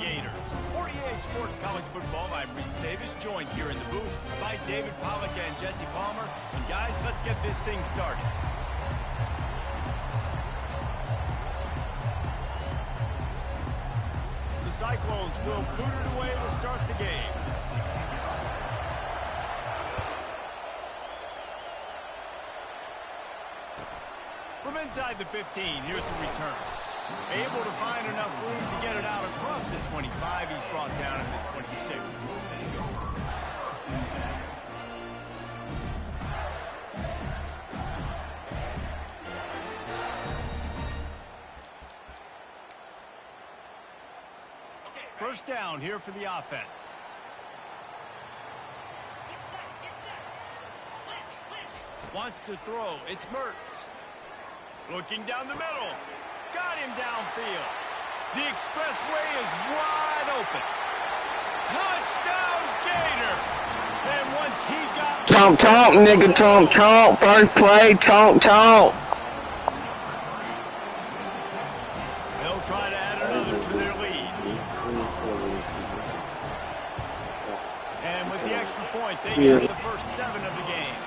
Gators. For EA Sports College Football, I'm Reese Davis, joined here in the booth by David Pollack and Jesse Palmer. And guys, let's get this thing started. The Cyclones will boot it away to start the game. From inside the 15, here's the return. Able to find enough room to get it out across the 25. He's brought down to the 26. First down here for the offense. Wants to throw. It's Mertz. Looking down the middle. Got him downfield. The expressway is wide open. Touchdown Gator. And once he got... Chomp, nigga, chomp. First play, chomp. They'll try to add another to their lead. And with the extra point, they get the first 7 of the game.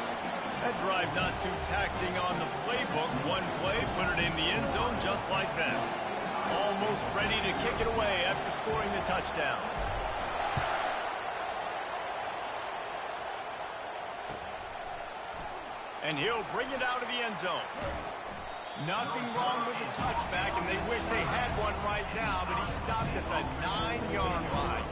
That drive not too taxing on the playbook. One play, put it in the end zone just like that. Almost ready to kick it away after scoring the touchdown. And he'll bring it out of the end zone. Nothing wrong with the touchback, and they wish they had one right now, but he stopped at the 9-yard line.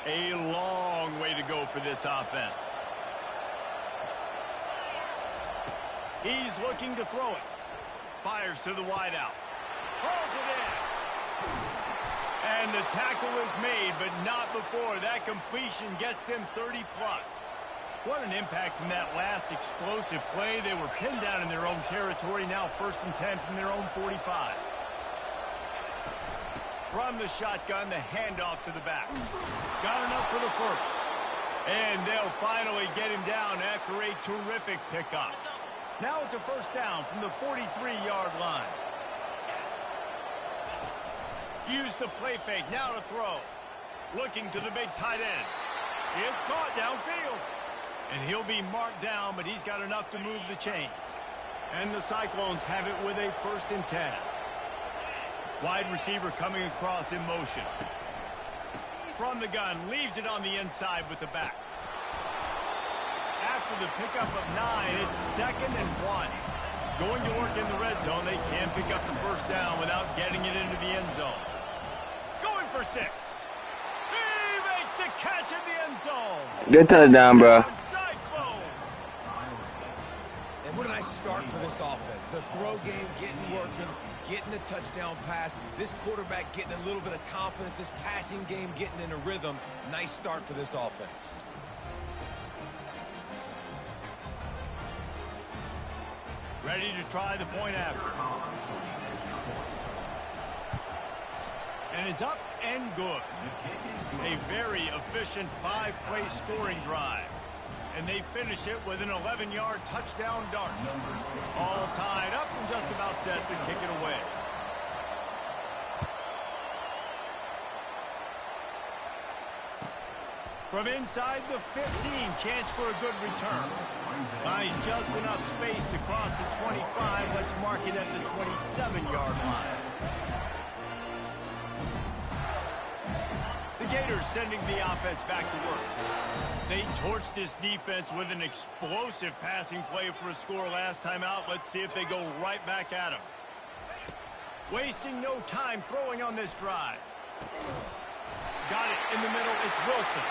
A long way to go for this offense. He's looking to throw it. Fires to the wideout. Hauls it in. And the tackle is made, but not before that completion gets them 30+. What an impact from that last explosive play. They were pinned down in their own territory. Now 1st and 10 from their own 45. From the shotgun, the handoff to the back. Got enough for the first. And they'll finally get him down after a terrific pickup. Now it's a first down from the 43-yard line. Use the play fake, now to throw. Looking to the big tight end. It's caught downfield. And he'll be marked down, but he's got enough to move the chains. And the Cyclones have it with a 1st and 10. Wide receiver coming across in motion. From the gun, leaves it on the inside with the back. After the pickup of 9, it's 2nd and 1. Going to work in the red zone. They can't pick up the first down without getting it into the end zone. Going for 6. He makes the catch in the end zone. Good touchdown, bro. And what a nice start for this offense. The throw game getting working, getting the touchdown pass. This quarterback getting a little bit of confidence. This passing game getting in a rhythm. Nice start for this offense. Ready to try the point after. And it's up and good. A very efficient 5-play scoring drive. And they finish it with an 11-yard touchdown dart. All tied up and just about set to kick it away. From inside the 15, chance for a good return. Buys just enough space to cross the 25. Let's mark it at the 27-yard line. The Gators sending the offense back to work. They torched this defense with an explosive passing play for a score last time out. Let's see if they go right back at him. Wasting no time throwing on this drive. Got it in the middle. It's Wilson.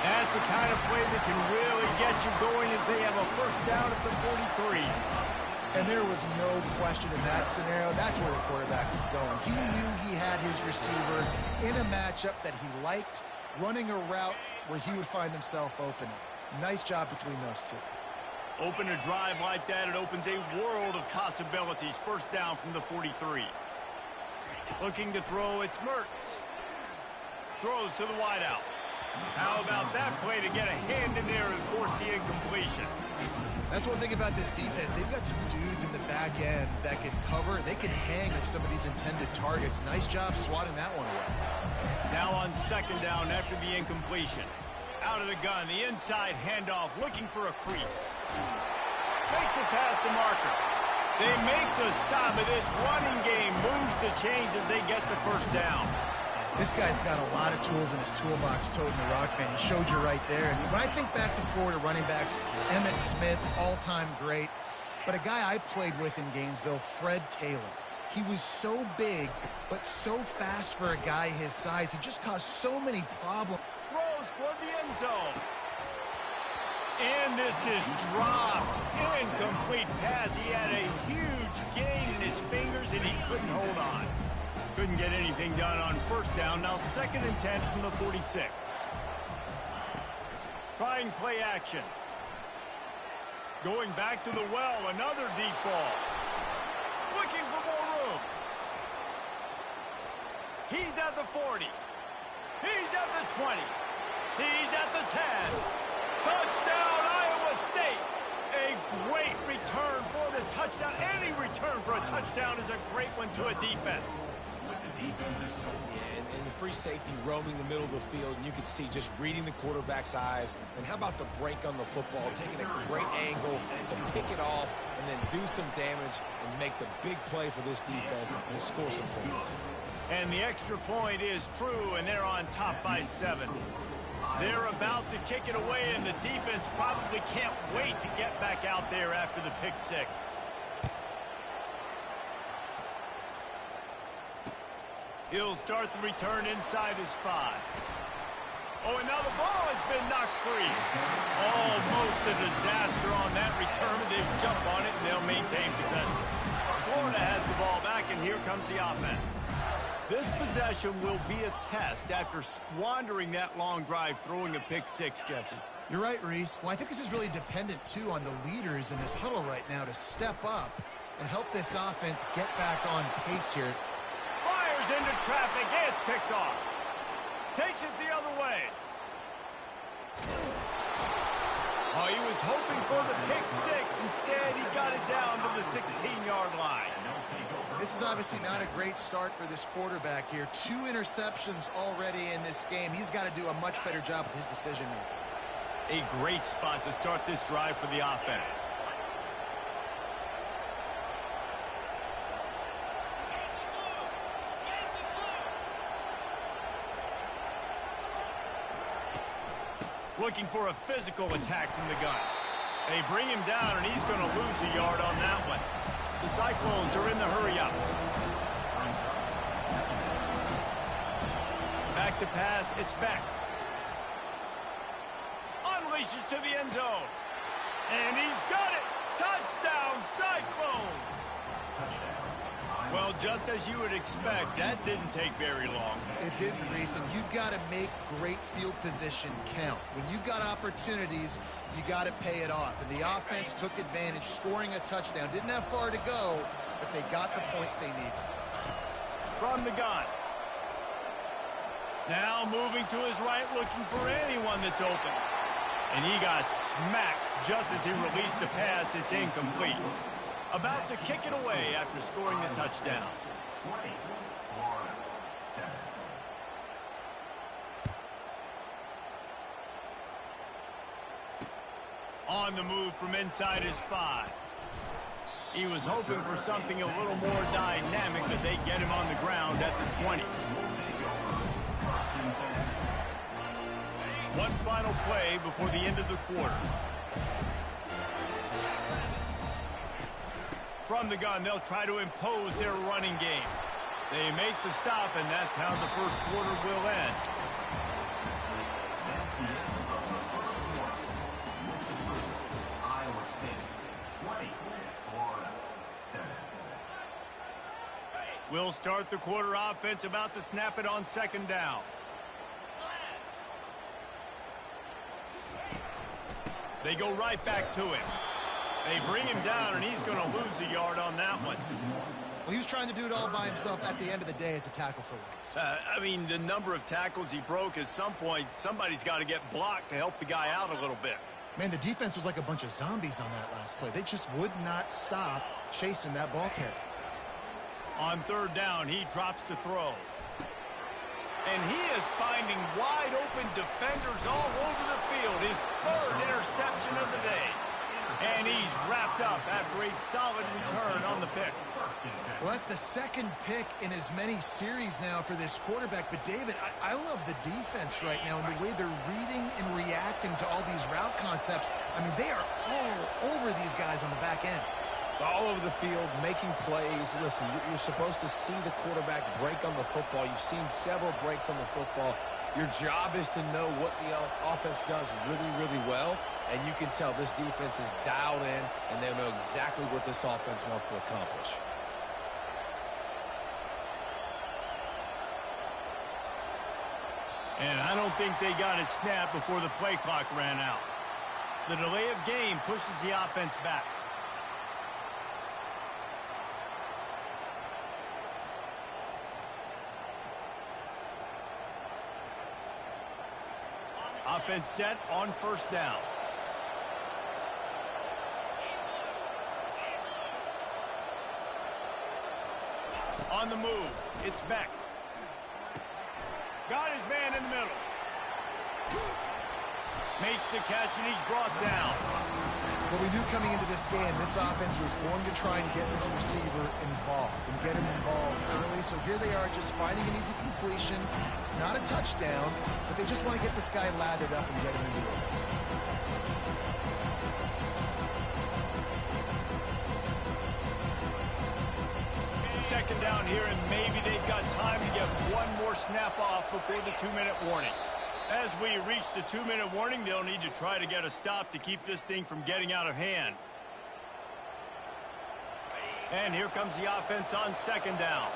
That's the kind of play that can really get you going as they have a first down at the 43. And there was no question in that scenario. That's where the quarterback was going. He knew he had his receiver in a matchup that he liked, running a route where he would find himself open. Nice job between those two. Open a drive like that, it opens a world of possibilities. First down from the 43. Looking to throw, it's Mertz. Throws to the wideout. How about that play to get a hand in there and force the incompletion? That's one thing about this defense. They've got some dudes in the back end that can cover. They can hang with some of these intended targets. Nice job swatting that one away. Now on second down after the incompletion. Out of the gun, the inside handoff, looking for a crease. Makes it past the marker. They make the stop, but this running game moves the chains as they get the first down. This guy's got a lot of tools in his toolbox, toting the rock, man. He showed you right there. And when I think back to Florida running backs, Emmitt Smith, all-time great. But a guy I played with in Gainesville, Fred Taylor. He was so big, but so fast for a guy his size. He just caused so many problems. Throws toward the end zone. And this is dropped. Incomplete pass. He had a huge gain in his fingers, and he couldn't hold on. Couldn't get anything done on first down. Now 2nd and 10 from the 46. Trying play action. Going back to the well. Another deep ball. Looking for more room. He's at the 40. He's at the 20. He's at the 10. Touchdown, Iowa State. A great return for the touchdown. Any return for a touchdown is a great one to a defense. Yeah, and the free safety roaming the middle of the field, and you can see just reading the quarterback's eyes. And how about the break on the football, taking a great angle to pick it off and then do some damage and make the big play for this defense to score some points. And the extra point is true, and they're on top by 7. They're about to kick it away, and the defense probably can't wait to get back out there after the pick 6. He'll start the return inside his 5. Oh, and now the ball has been knocked free. Almost a disaster on that return. They jump on it, and they'll maintain possession. Florida has the ball back, and here comes the offense. This possession will be a test after squandering that long drive, throwing a pick 6, Jesse. You're right, Reese. Well, I think this is really dependent, too, on the leaders in this huddle right now to step up and help this offense get back on pace here. Fires into traffic. It's picked off. Takes it the other way. Oh, he was hoping for the pick 6. Instead, he got it down to the 16-yard line. This is obviously not a great start for this quarterback here. 2 interceptions already in this game. He's got to do a much better job with his decision-making. A great spot to start this drive for the offense. Looking for a physical attack from the gun. They bring him down, and he's going to lose a yard on that one. The Cyclones are in the hurry-up. Back to pass. It's Beck. Unleashes to the end zone. And he's got it. Touchdown, Cyclones. Well, just as you would expect, that didn't take very long. It didn't, Reese, and you've got to make great field position count. When you've got opportunities, you got to pay it off. And the offense took advantage, scoring a touchdown. Didn't have far to go, but they got the points they needed. From the gun. Now moving to his right, looking for anyone that's open. And he got smacked just as he released the pass. It's incomplete. About to kick it away after scoring the touchdown. On the move from inside his 5. He was hoping for something a little more dynamic, but they get him on the ground at the 20. One final play before the end of the quarter. From the gun, they'll try to impose their running game. They make the stop, and that's how the first quarter will end. We'll start the quarter offense, about to snap it on second down. They go right back to him. They bring him down, and he's going to lose a yard on that one. Well, he was trying to do it all by himself. At the end of the day, it's a tackle for loss. I mean, the number of tackles he broke, at some point, somebody's got to get blocked to help the guy out a little bit. Man, the defense was like a bunch of zombies on that last play. They just would not stop chasing that ball carrier. On third down, he drops to throw. And he is finding wide-open defenders all over the field. His third interception of the day. And he's wrapped up after a solid return on the pick. Well, that's the second pick in as many series now for this quarterback. But, David, I love the defense right now and the way they're reading and reacting to all these route concepts. I mean, they are all over these guys on the back end. All over the field, making plays. Listen, you're supposed to see the quarterback break on the football. You've seen several breaks on the football. Your job is to know what the offense does really, really well. And you can tell this defense is dialed in, and they know exactly what this offense wants to accomplish. And I don't think they got it snapped before the play clock ran out. The delay of game pushes the offense back. Offense set on first down. On the move, it's Beck. Got his man in the middle. Makes the catch, and he's brought down. Well, we knew coming into this game, this offense was going to try and get this receiver involved and get him involved early. So here they are just finding an easy completion. It's not a touchdown, but they just want to get this guy lathered up and get him into it. Second down here, and maybe they've got time to get one more snap off before the 2-minute warning. As we reach the 2-minute warning, they'll need to try to get a stop to keep this thing from getting out of hand. And here comes the offense on second down.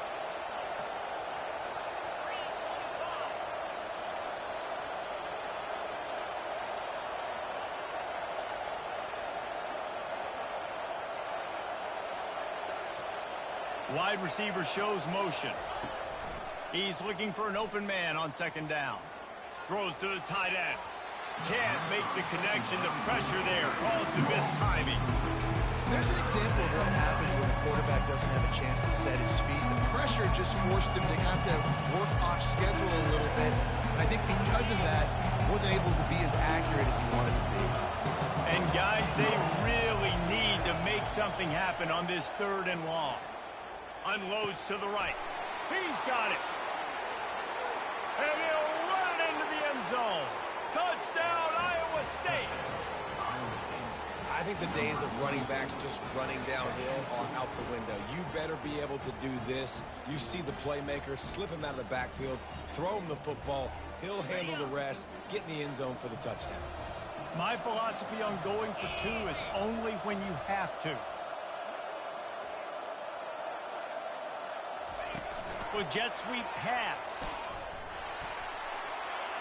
Wide receiver shows motion. He's looking for an open man on second down. Throws to the tight end. Can't make the connection. The pressure there caused the missed timing. There's an example of what happens when a quarterback doesn't have a chance to set his feet. The pressure just forced him to have to work off schedule a little bit. And I think because of that, wasn't able to be as accurate as he wanted to be. And guys, they really need to make something happen on this third and long. Unloads to the right. He's got it. And he'll run it into the end zone. Touchdown, Iowa State. I think the days of running backs just running downhill are out the window. You better be able to do this. You see the playmaker, slip him out of the backfield, throw him the football. He'll handle the rest, get in the end zone for the touchdown. My philosophy on going for two is only when you have to. With jet sweep pass.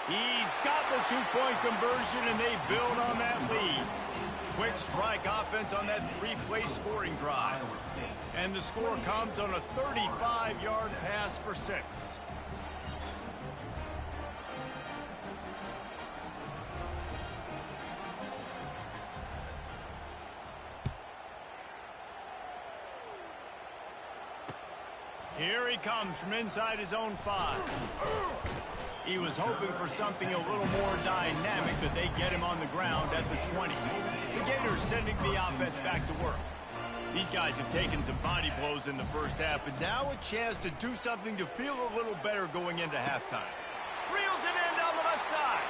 He's got the two-point conversion, and they build on that lead. Quick strike offense on that three-play scoring drive. And the score comes on a 35-yard pass for 6. Here he comes from inside his own 5. He was hoping for something a little more dynamic, but they get him on the ground at the 20. The Gators sending the offense back to work. These guys have taken some body blows in the first half, but now a chance to do something to feel a little better going into halftime. Reels it in down the left side.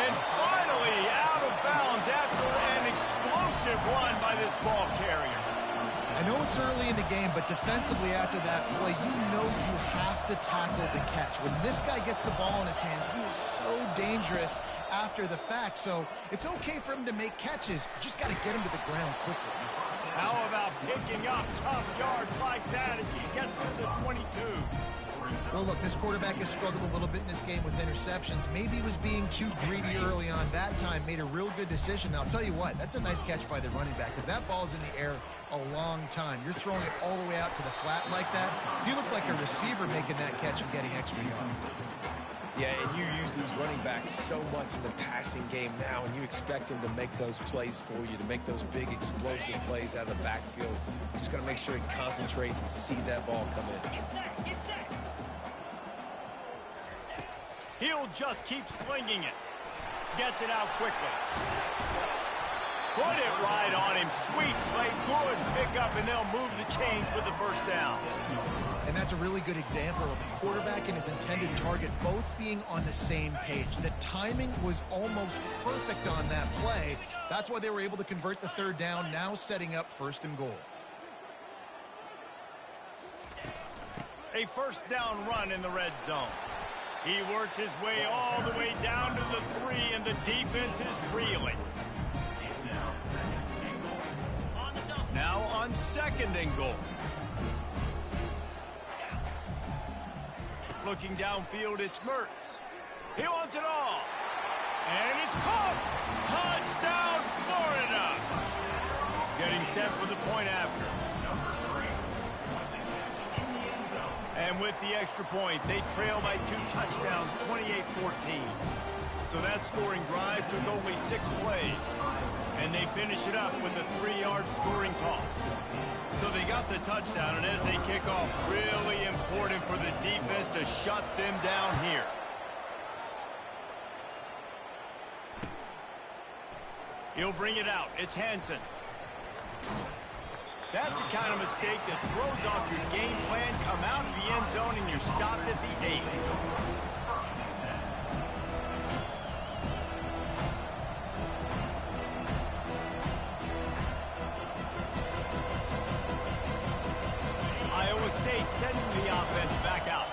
And finally out of bounds after an explosive run by this ball carrier. I know it's early in the game, but defensively after that play, you know you have to tackle the catch. When this guy gets the ball in his hands, he is so dangerous after the fact. So it's okay for him to make catches. You just got to get him to the ground quickly. How about picking up tough yards like that as he gets to the 22? Well, look, this quarterback has struggled a little bit in this game with interceptions. Maybe he was being too greedy early on. That time made a real good decision. Now, I'll tell you what, that's a nice catch by the running back because that ball's in the air a long time. You're throwing it all the way out to the flat like that. You look like a receiver making that catch and getting extra yards. Yeah, and you use these running backs so much in the passing game now, and you expect him to make those plays for you, to make those big explosive plays out of the backfield. Just got to make sure he concentrates and see that ball come in. He'll just keep slinging it. Gets it out quickly. Put it right on him. Sweet play, good pickup, and they'll move the chains with the first down. And that's a really good example of a quarterback and his intended target both being on the same page. The timing was almost perfect on that play. That's why they were able to convert the third down, now setting up 1st and goal. A first down run in the red zone. He works his way all the way down to the 3, and the defense is reeling. Now on 2nd and goal. Looking downfield, it's Mertz. He wants it all. And it's caught. Touchdown, Florida. Getting set for the point after. And with the extra point, they trail by 2 touchdowns, 28-14. So that scoring drive took only 6 plays. And they finish it up with a 3-yard scoring toss. So they got the touchdown, and as they kick off, really important for the defense to shut them down here. He'll bring it out. It's Hansen. That's the kind of mistake that throws off your game plan. Come out of the end zone, and you're stopped at the 8. State sending the offense back out.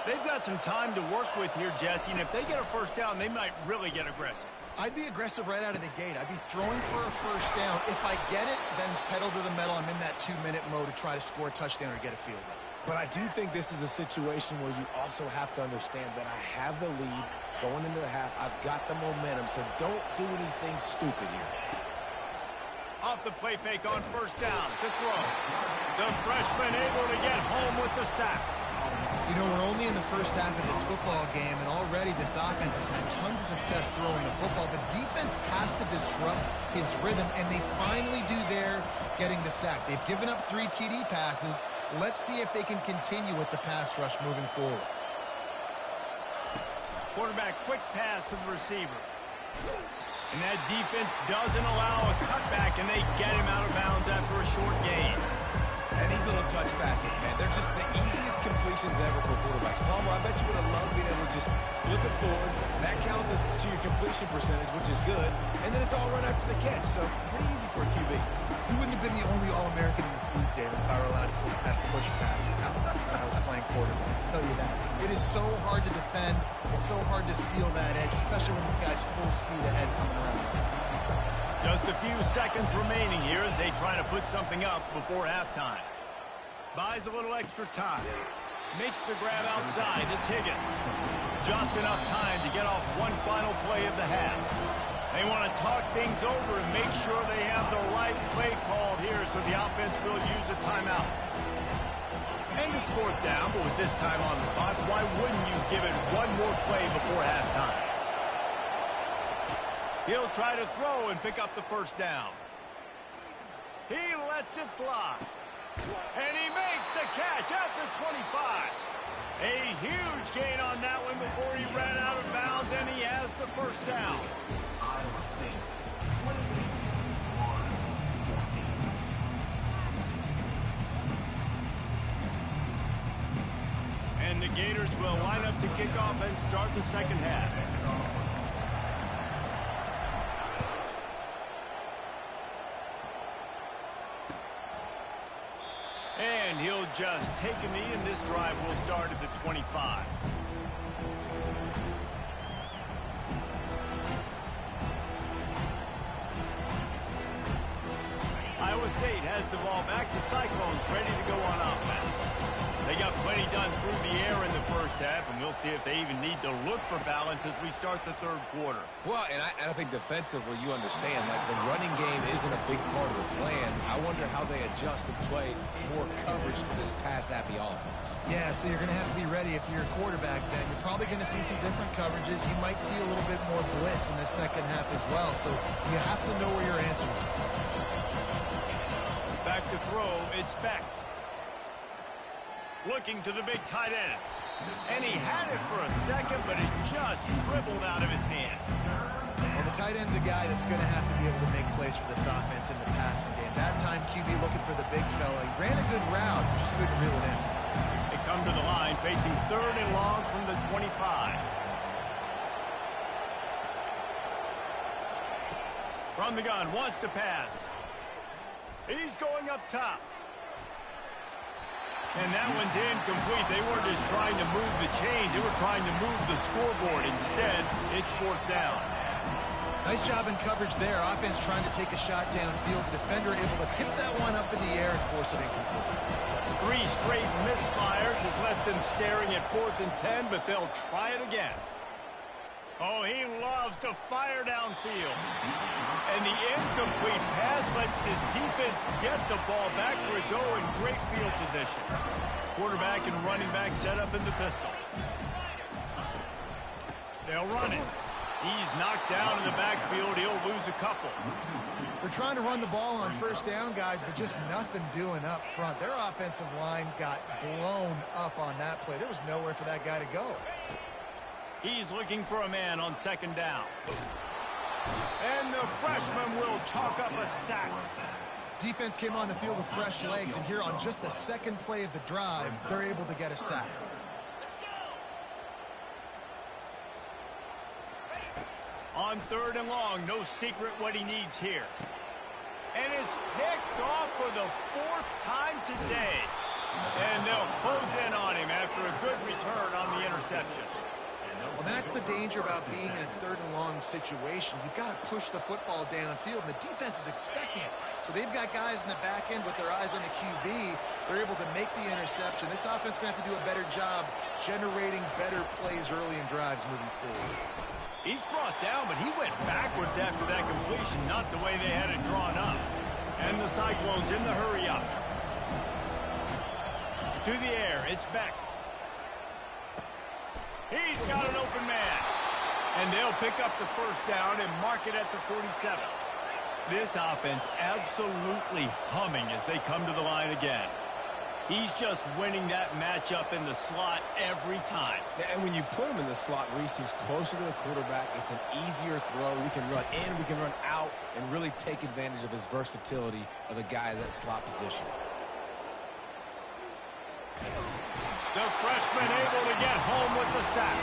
They've got some time to work with here, Jesse, and if they get a first down, they might really get aggressive. I'd be aggressive right out of the gate. I'd be throwing for a first down. If I get it, then it's pedal to the metal. I'm in that 2-minute mode to try to score a touchdown or get a field goal. But I do think this is a situation where you also have to understand that I have the lead going into the half. I've got the momentum, so don't do anything stupid here. Off the play fake on first down to throw. The freshman able to get home with the sack. You know, we're only in the first half of this football game, and already this offense has had tons of success throwing the football. The defense has to disrupt his rhythm, and they finally do there, getting the sack. They've given up 3 TD passes. Let's see if they can continue with the pass rush moving forward. Quarterback quick pass to the receiver. And that defense doesn't allow a cutback, and they get him out of bounds after a short gain. And these little touch passes, man, they're just the easiest completions ever for quarterbacks. Palmer, I bet you would have loved being able to just flip it forward. That counts as to your completion percentage, which is good. And then it's all right after the catch, so pretty easy for a QB. You wouldn't have been the only All-American in this booth, David, if I were allowed to have push passes when I was playing quarterback. I'll tell you that. It is so hard to defend. It's so hard to seal that edge, especially when this guy's full speed ahead coming around the outside. Just a few seconds remaining here as they try to put something up before halftime. Buys a little extra time. Makes the grab outside. It's Higgins. Just enough time to get off one final play of the half. They want to talk things over and make sure they have the right play called here, so the offense will use a timeout. And it's 4th down, but with this time on the clock, why wouldn't you give it one more play before halftime? He'll try to throw and pick up the first down. He lets it fly. And he makes the catch at the 25. A huge gain on that one before he ran out of bounds, and he has the first down. And the Gators will line up to kick off and start the second half. And he'll just take a knee, and this drive will start at the 25. Iowa State has the ball back. The Cyclones ready to go on offense. They got plenty done through the air in the first half, and we'll see if they even need to look for balance as we start the third quarter. Well, and I think defensively, you understand, like the running game isn't a big part of the plan. I wonder how they adjust and play more coverage to this pass-happy offense. Yeah, so you're going to have to be ready if you're a quarterback then. You're probably going to see some different coverages. You might see a little bit more blitz in the second half as well, so you have to know where your answers are. Back to throw, it's Beck. Looking to the big tight end. And he had it for a second, but it just dribbled out of his hands. Well, the tight end's a guy that's going to have to be able to make plays for this offense in the passing game. That time, QB looking for the big fella. He ran a good route, just couldn't reel it in. They come to the line, facing 3rd and long from the 25. From the gun, wants to pass. He's going up top. And that one's incomplete. They weren't just trying to move the chains. They were trying to move the scoreboard. Instead, it's 4th down. Nice job in coverage there. Offense trying to take a shot downfield. The defender able to tip that one up in the air and force it incomplete. 3 straight misfires has left them staring at 4th and 10, but they'll try it again. Oh, he loves to fire downfield. And the incomplete pass lets this defense get the ball back for its own great field position. Quarterback and running back set up in the pistol. They'll run it. He's knocked down in the backfield. He'll lose a couple. They're trying to run the ball on 1st down, guys, but just nothing doing up front. Their offensive line got blown up on that play. There was nowhere for that guy to go. He's looking for a man on 2nd down. And the freshman will chalk up a sack. Defense came on the field with fresh legs, and here on just the 2nd play of the drive, they're able to get a sack. On 3rd and long, no secret what he needs here. And it's picked off for the 4th time today. And they'll close in on him after a good return on the interception. Well, that's the danger about being in a 3rd and long situation. You've got to push the football downfield, and the defense is expecting it. So they've got guys in the back end with their eyes on the QB. They're able to make the interception. This offense is going to have to do a better job generating better plays early in drives moving forward. He's brought down, but he went backwards after that completion, not the way they had it drawn up. And the Cyclones in the hurry-up. To the air, it's Beck. He's got an open man. And they'll pick up the 1st down and mark it at the 47. This offense absolutely humming as they come to the line again. He's just winning that matchup in the slot every time. And when you put him in the slot, Reese, he's closer to the quarterback. It's an easier throw. We can run in, we can run out, and really take advantage of his versatility of the guy in that slot position. The freshman able to get home with the sack.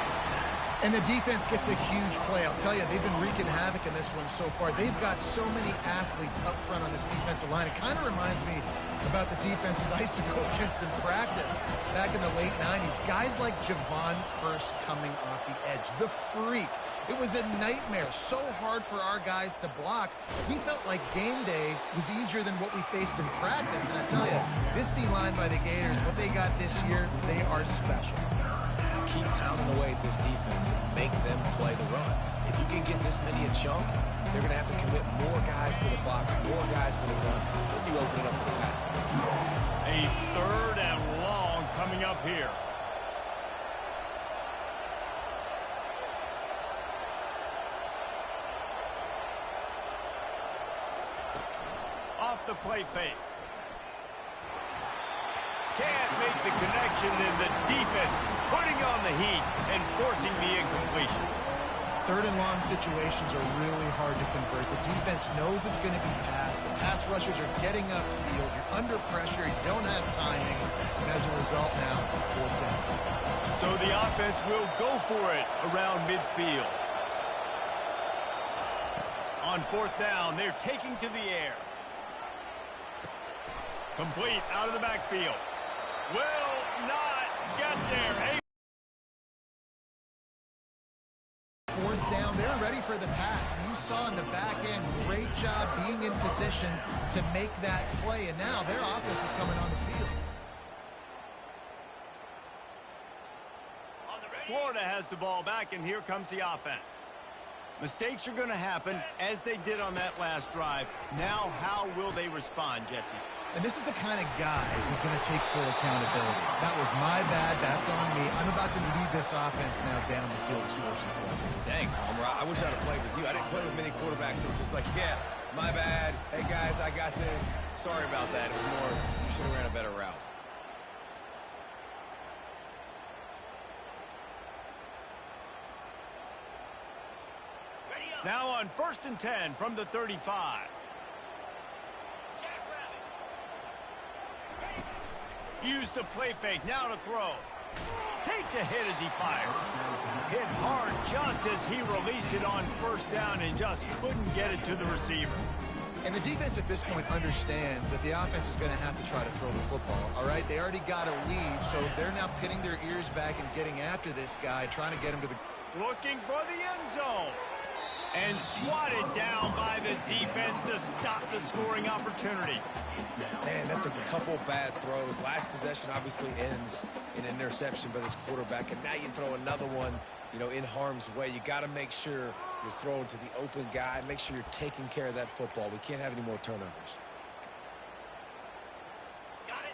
And the defense gets a huge play. I'll tell you, they've been wreaking havoc in this one so far. They've got so many athletes up front on this defensive line. It kind of reminds me about the defenses I used to go against in practice back in the late 90s. Guys like Javon Curse coming off the edge. The freak. It was a nightmare. So hard for our guys to block. We felt like game day was easier than what we faced in practice. And I tell you, this D-line by the Gators, what they got this year, they are special. Keep pounding away at this defense and make them play the run. If you can get this many a chunk, they're going to have to commit more guys to the box, more guys to the run. Then you open it up for the passing. A 3rd and long coming up here. Off the play fake. Can't make the connection, and the defense putting on the heat and forcing the incompletion. 3rd and long situations are really hard to convert. The defense knows it's going to be passed. The pass rushers are getting upfield. You're under pressure. You don't have timing. And as a result now, 4th down. So the offense will go for it around midfield. On 4th down, they're taking to the air. Complete out of the backfield. Will not get there. 4th down, they're ready for the pass. And you saw in the back end, great job being in position to make that play. And now their offense is coming on the field. Florida has the ball back, and here comes the offense. Mistakes are going to happen, as they did on that last drive. Now, how will they respond, Jesse? And this is the kind of guy who's going to take full accountability. That was my bad. That's on me. I'm about to lead this offense now down the field to score some points. Dang, Palmer, I wish I'd have played with you. I didn't play with many quarterbacks that were just like, yeah, my bad. Hey, guys, I got this. Sorry about that. It was more, you should have ran a better route. Now on 1st and 10 from the 35. Use the play fake, now to throw. Takes a hit as he fires. Hit hard just as he released it on 1st down and just couldn't get it to the receiver. And the defense at this point understands that the offense is going to have to try to throw the football, all right? They already got a lead, so they're now pinning their ears back and getting after this guy, trying to get him to the... Looking for the end zone. And swatted down by the defense to stop the scoring opportunity. Man, that's a couple bad throws. Last possession obviously ends in an interception by this quarterback, and now you throw another one, you know, in harm's way. You got to make sure you're throwing to the open guy. Make sure you're taking care of that football. We can't have any more turnovers.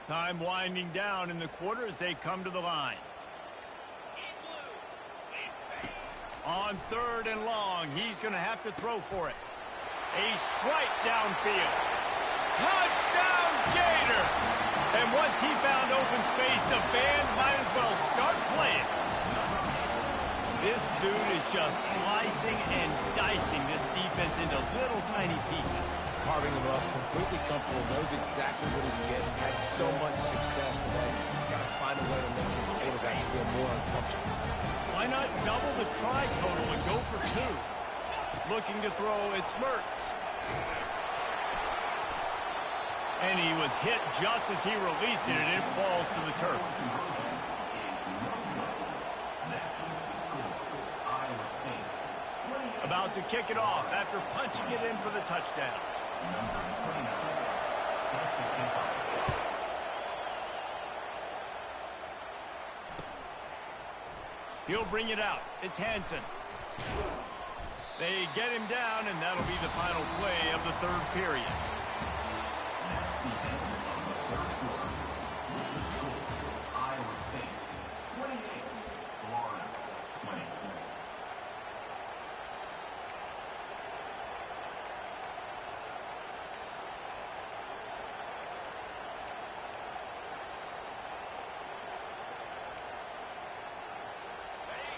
Time winding down in the quarter as they come to the line. On 3rd and long, he's going to have to throw for it. A strike downfield. Touchdown, Gator! And once he found open space, the band might as well start playing. This dude is just slicing and dicing this defense into little tiny pieces. Carving him up, completely comfortable, knows exactly what he's getting. Had so much success today. Got to find a way to make these quarterbacks feel more uncomfortable. Why not double the try total and go for 2? Looking to throw, it's Mertz. And he was hit just as he released it, and it falls to the turf. About to kick it off after punching it in for the touchdown. He'll bring it out. It's Hansen. They get him down, and that'll be the final play of the 3rd period.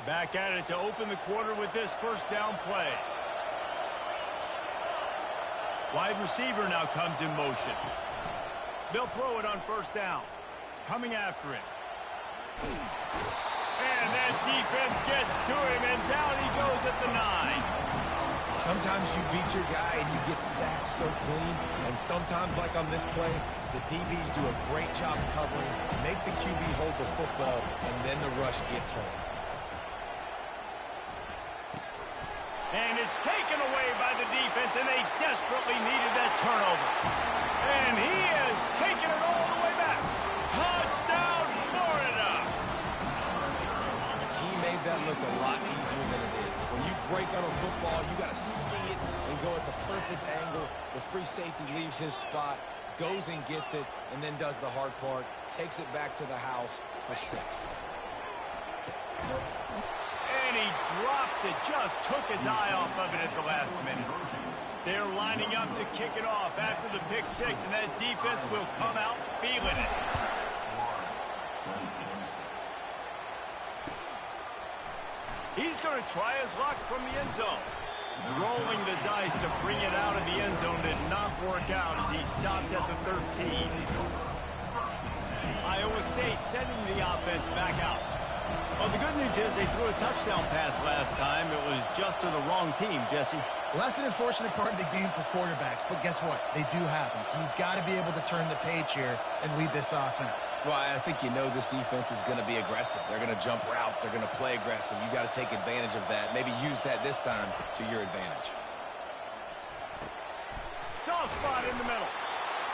Back at it to open the quarter with this 1st down play. Wide receiver now comes in motion. They'll throw it on 1st down. Coming after him. And that defense gets to him, and down he goes at the 9. Sometimes you beat your guy and you get sacked so clean, and sometimes, like on this play, the DBs do a great job covering, make the QB hold the football, and then the rush gets home. And it's taken away by the defense, and they desperately needed that turnover. And he has taken it all the way back. Touchdown, Florida! He made that look a lot easier than it is. When you break on a football, you got to see it and go at the perfect angle. The free safety leaves his spot, goes and gets it, and then does the hard part, takes it back to the house for 6. And he drops it, just took his eye off of it at the last minute. They're lining up to kick it off after the pick 6, and that defense will come out feeling it. He's going to try his luck from the end zone. Rolling the dice to bring it out of the end zone did not work out as he stopped at the 13. Iowa State sending the offense back out. Well, the good news is they threw a touchdown pass last time. It was just to the wrong team, Jesse. Well, that's an unfortunate part of the game for quarterbacks, but guess what? They do happen, so you've got to be able to turn the page here and lead this offense. Well, I think you know this defense is going to be aggressive. They're going to jump routes. They're going to play aggressive. You got to take advantage of that. Maybe use that this time to your advantage. Soft spot in the middle.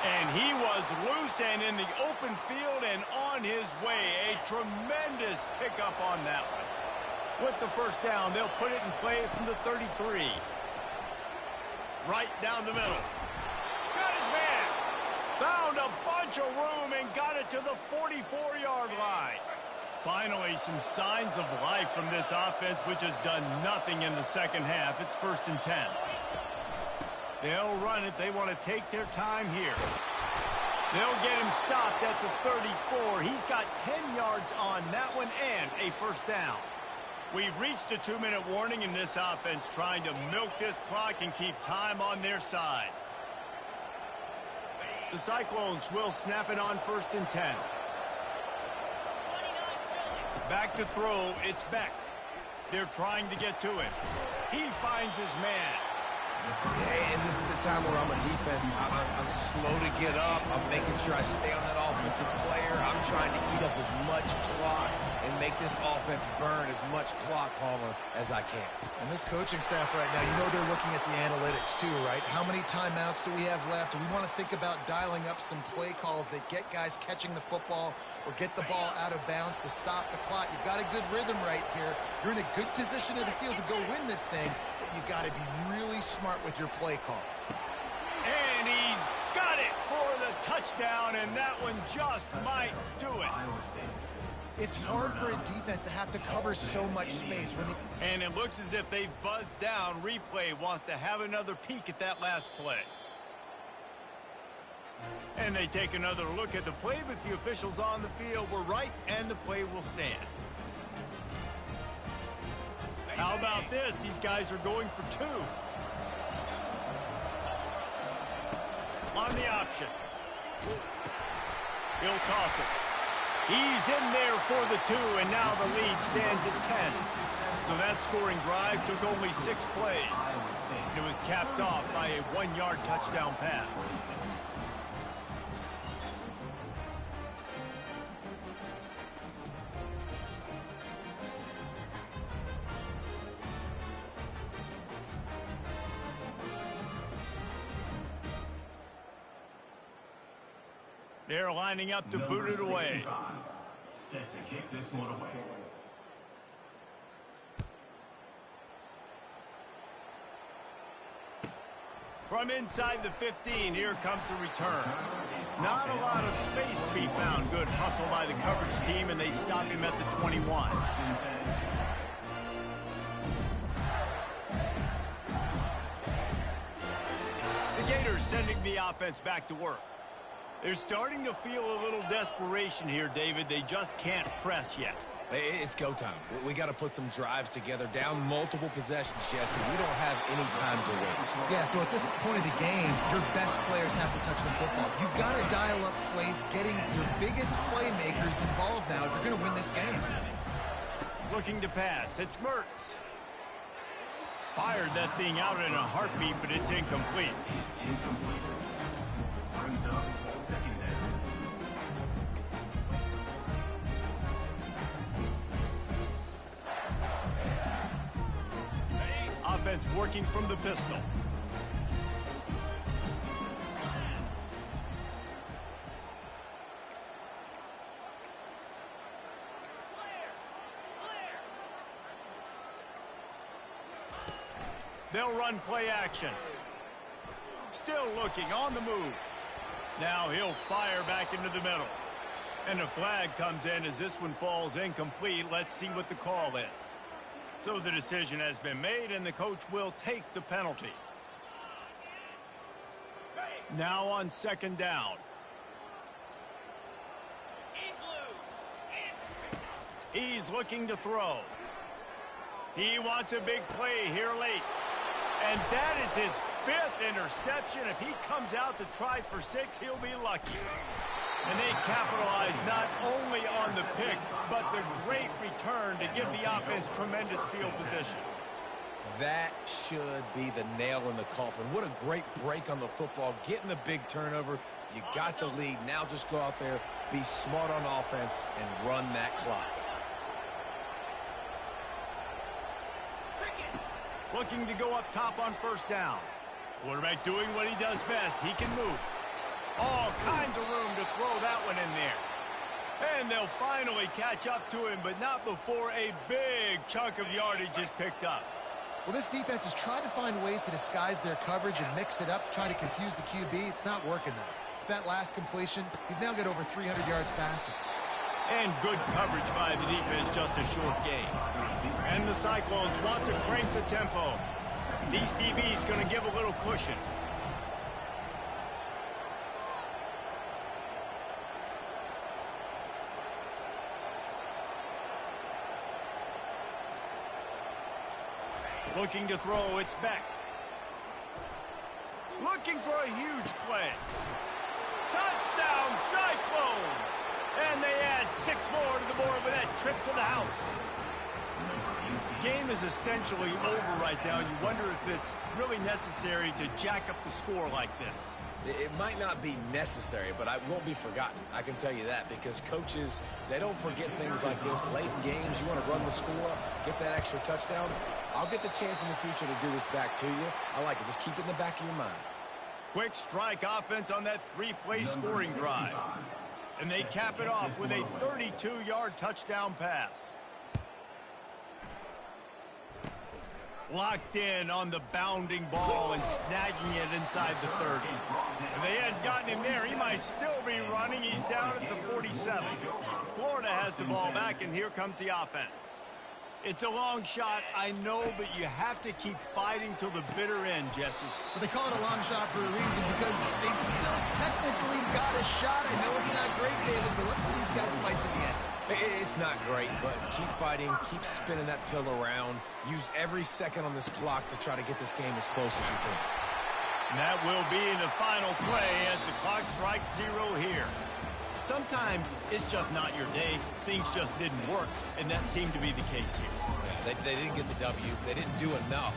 And he was loose and in the open field and on his way. A tremendous pickup on that one. With the first down, they'll put it in play from the 33. Right down the middle. Got his man. Found a bunch of room and got it to the 44-yard line. Finally, some signs of life from this offense, which has done nothing in the second half. It's 1st and 10. They'll run it. They want to take their time here. They'll get him stopped at the 34. He's got 10 yards on that one and a first down. We've reached a 2-minute warning in this offense, trying to milk this clock and keep time on their side. The Cyclones will snap it on 1st and 10. Back to throw, it's Beck. They're trying to get to him. He finds his man. Yeah, and this is the time where I'm a defense. I'm slow to get up. I'm making sure I stay on that offensive player. I'm trying to eat up as much clock and make this offense burn as much clock, Palmer, as I can. And this coaching staff right now, you know they're looking at the analytics too, right? How many timeouts do we have left? We want to think about dialing up some play calls that get guys catching the football or get the ball out of bounds to stop the clock. You've got a good rhythm right here. You're in a good position in the field to go win this thing, but you've got to be really smart with your play calls. And he's got it for the touchdown, and that one just might do it. It's hard for a defense to have to cover so much space. And it looks as if they've buzzed down. Replay wants to have another peek at that last play. And they take another look at the play, but the officials on the field were right, and the play will stand. How about this? These guys are going for 2. On the option. He'll toss it. He's in there for the 2, and now the lead stands at 10. So that scoring drive took only 6 plays. It was capped off by a 1-yard touchdown pass. They're lining up to boot it away. Set to kick this one away. From inside the 15, here comes the return. Not a lot of space to be found. Good hustle by the coverage team, and they stop him at the 21. The Gators sending the offense back to work. They're starting to feel a little desperation here, David. They just can't press yet. It's go time. We got to put some drives together, down multiple possessions, Jesse. We don't have any time to waste. Yeah, so at this point of the game, your best players have to touch the football. You've got to dial up plays, getting your biggest playmakers involved now if you're going to win this game. Looking to pass. It's Mertz. Fired that thing out in a heartbeat, but it's incomplete. Brings up second down. Offense working from the pistol. They'll run play action. Still looking on the move. Now he'll fire back into the middle. And a flag comes in as this one falls incomplete. Let's see what the call is. So the decision has been made, and the coach will take the penalty. Now on second down. He's looking to throw. He wants a big play here late. And that is his 5th interception. If he comes out to try for 6, he'll be lucky. And they capitalize not only on the pick, but the great return to give the offense tremendous field position. That should be the nail in the coffin. What a great break on the football. Getting the big turnover. You got the lead. Now just go out there, be smart on offense, and run that clock. Looking to go up top on first down. Quarterback doing what he does best. He can move. All kinds of room to throw that one in there. And they'll finally catch up to him, but not before a big chunk of yardage is picked up. Well, this defense has tried to find ways to disguise their coverage and mix it up, trying to confuse the QB. It's not working, though. With that last completion, he's now got over 300 yards passing. And good coverage by the defense, just a short gain. And the Cyclones want to crank the tempo. These DBs going to give a little cushion. Looking to throw, it's Beck. Looking for a huge play. Touchdown, Cyclones! And they add 6 more to the board with that trip to the house. Game is essentially over right now. You wonder if it's really necessary to jack up the score like this. It might not be necessary, but it won't be forgotten. I can tell you that, because coaches, they don't forget things like this. Late in games, you want to run the score up, get that extra touchdown. I'll get the chance in the future to do this back to you. I like it. Just keep it in the back of your mind. Quick strike offense on that 3-play scoring drive. And they cap it off with a 32-yard touchdown pass. Locked in on the bounding ball and snagging it inside the 30. If they hadn't gotten him there, he might still be running. He's down at the 47. Florida has the ball back, and here comes the offense. It's a long shot, I know, but you have to keep fighting till the bitter end, Jesse. But they call it a long shot for a reason, because they've still technically got a shot. I know it's not great, David, but let's see these guys fight to the end. It's not great, but keep fighting, keep spinning that pill around. Use every second on this clock to try to get this game as close as you can. And that will be the final play as the clock strikes 0 here. Sometimes it's just not your day. Things just didn't work, and that seemed to be the case here. Yeah, they didn't get the W. They didn't do enough.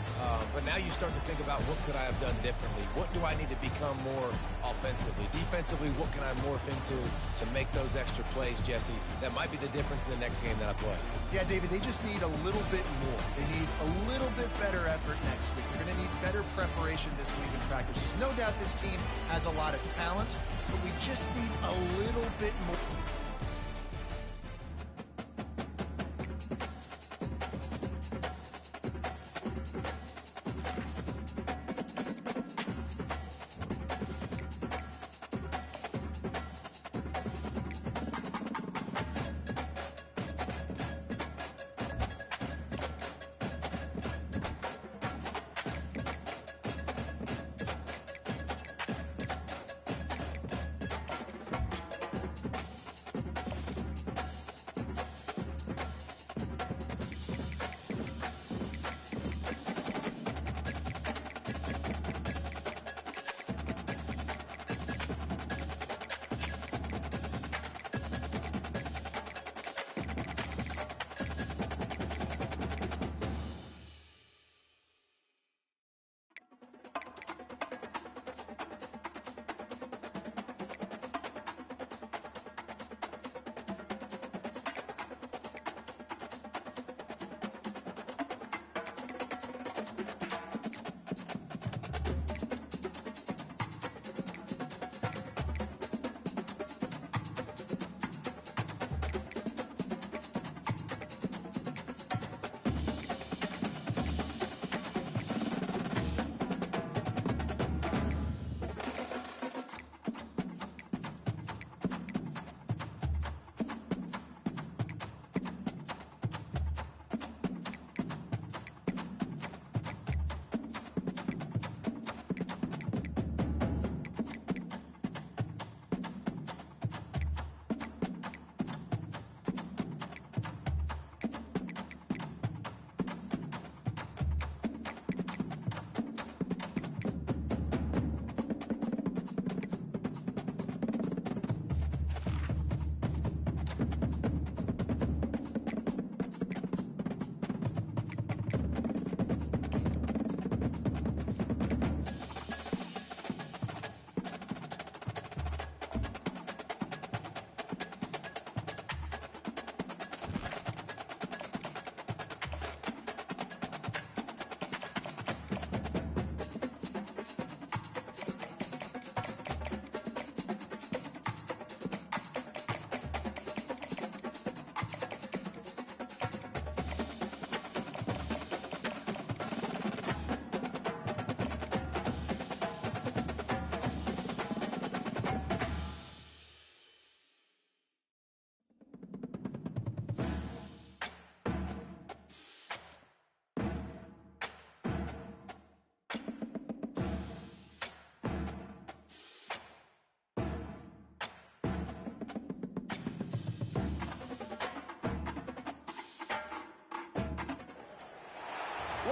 But now you start to think about, what could I have done differently? What do I need to become more offensively? Defensively, what can I morph into to make those extra plays, Jesse? That might be the difference in the next game that I play. Yeah, David, they just need a little bit more. They need a little bit better effort next week. They're going to need better preparation this week in practice. There's no doubt this team has a lot of talent, but we just need a little bit more.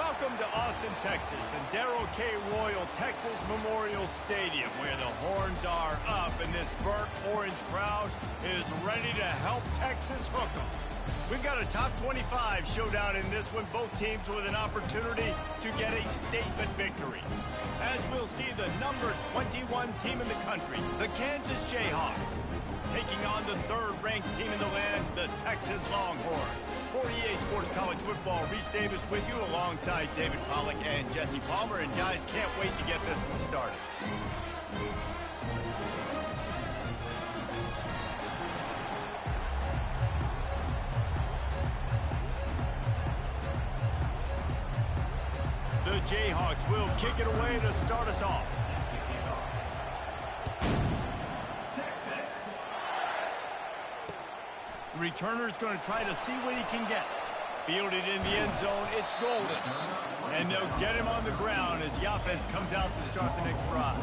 Welcome to Austin, Texas, and Darrell K. Royal Texas Memorial Stadium, where the horns are up and this burnt orange crowd is ready to help Texas hook 'em. We've got a top 25 showdown in this one, both teams with an opportunity to get a statement victory. As we'll see the number 21 team in the country, the Kansas Jayhawks, taking on the third-ranked team in the land, the Texas Longhorns. For EA Sports College Football, Reese Davis with you alongside David Pollack and Jesse Palmer. And guys, can't wait to get this one started. The Jayhawks will kick it away to start us off. The returner's going to try to see what he can get. Fielded in the end zone, it's golden. And they'll get him on the ground as the offense comes out to start the next drive.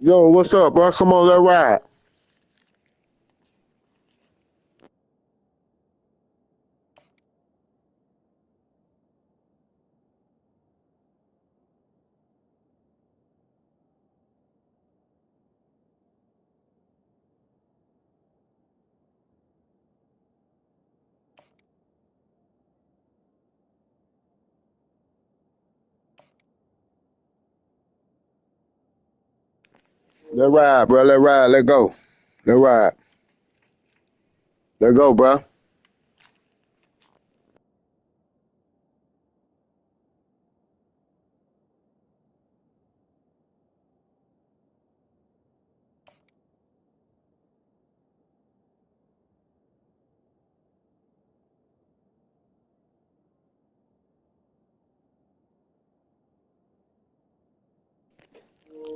Yo, what's up, bro? Come on, let's ride. Let's ride, bro. Let's ride. Let's go. Let's ride. Let's go, bro.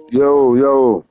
Yo, yo.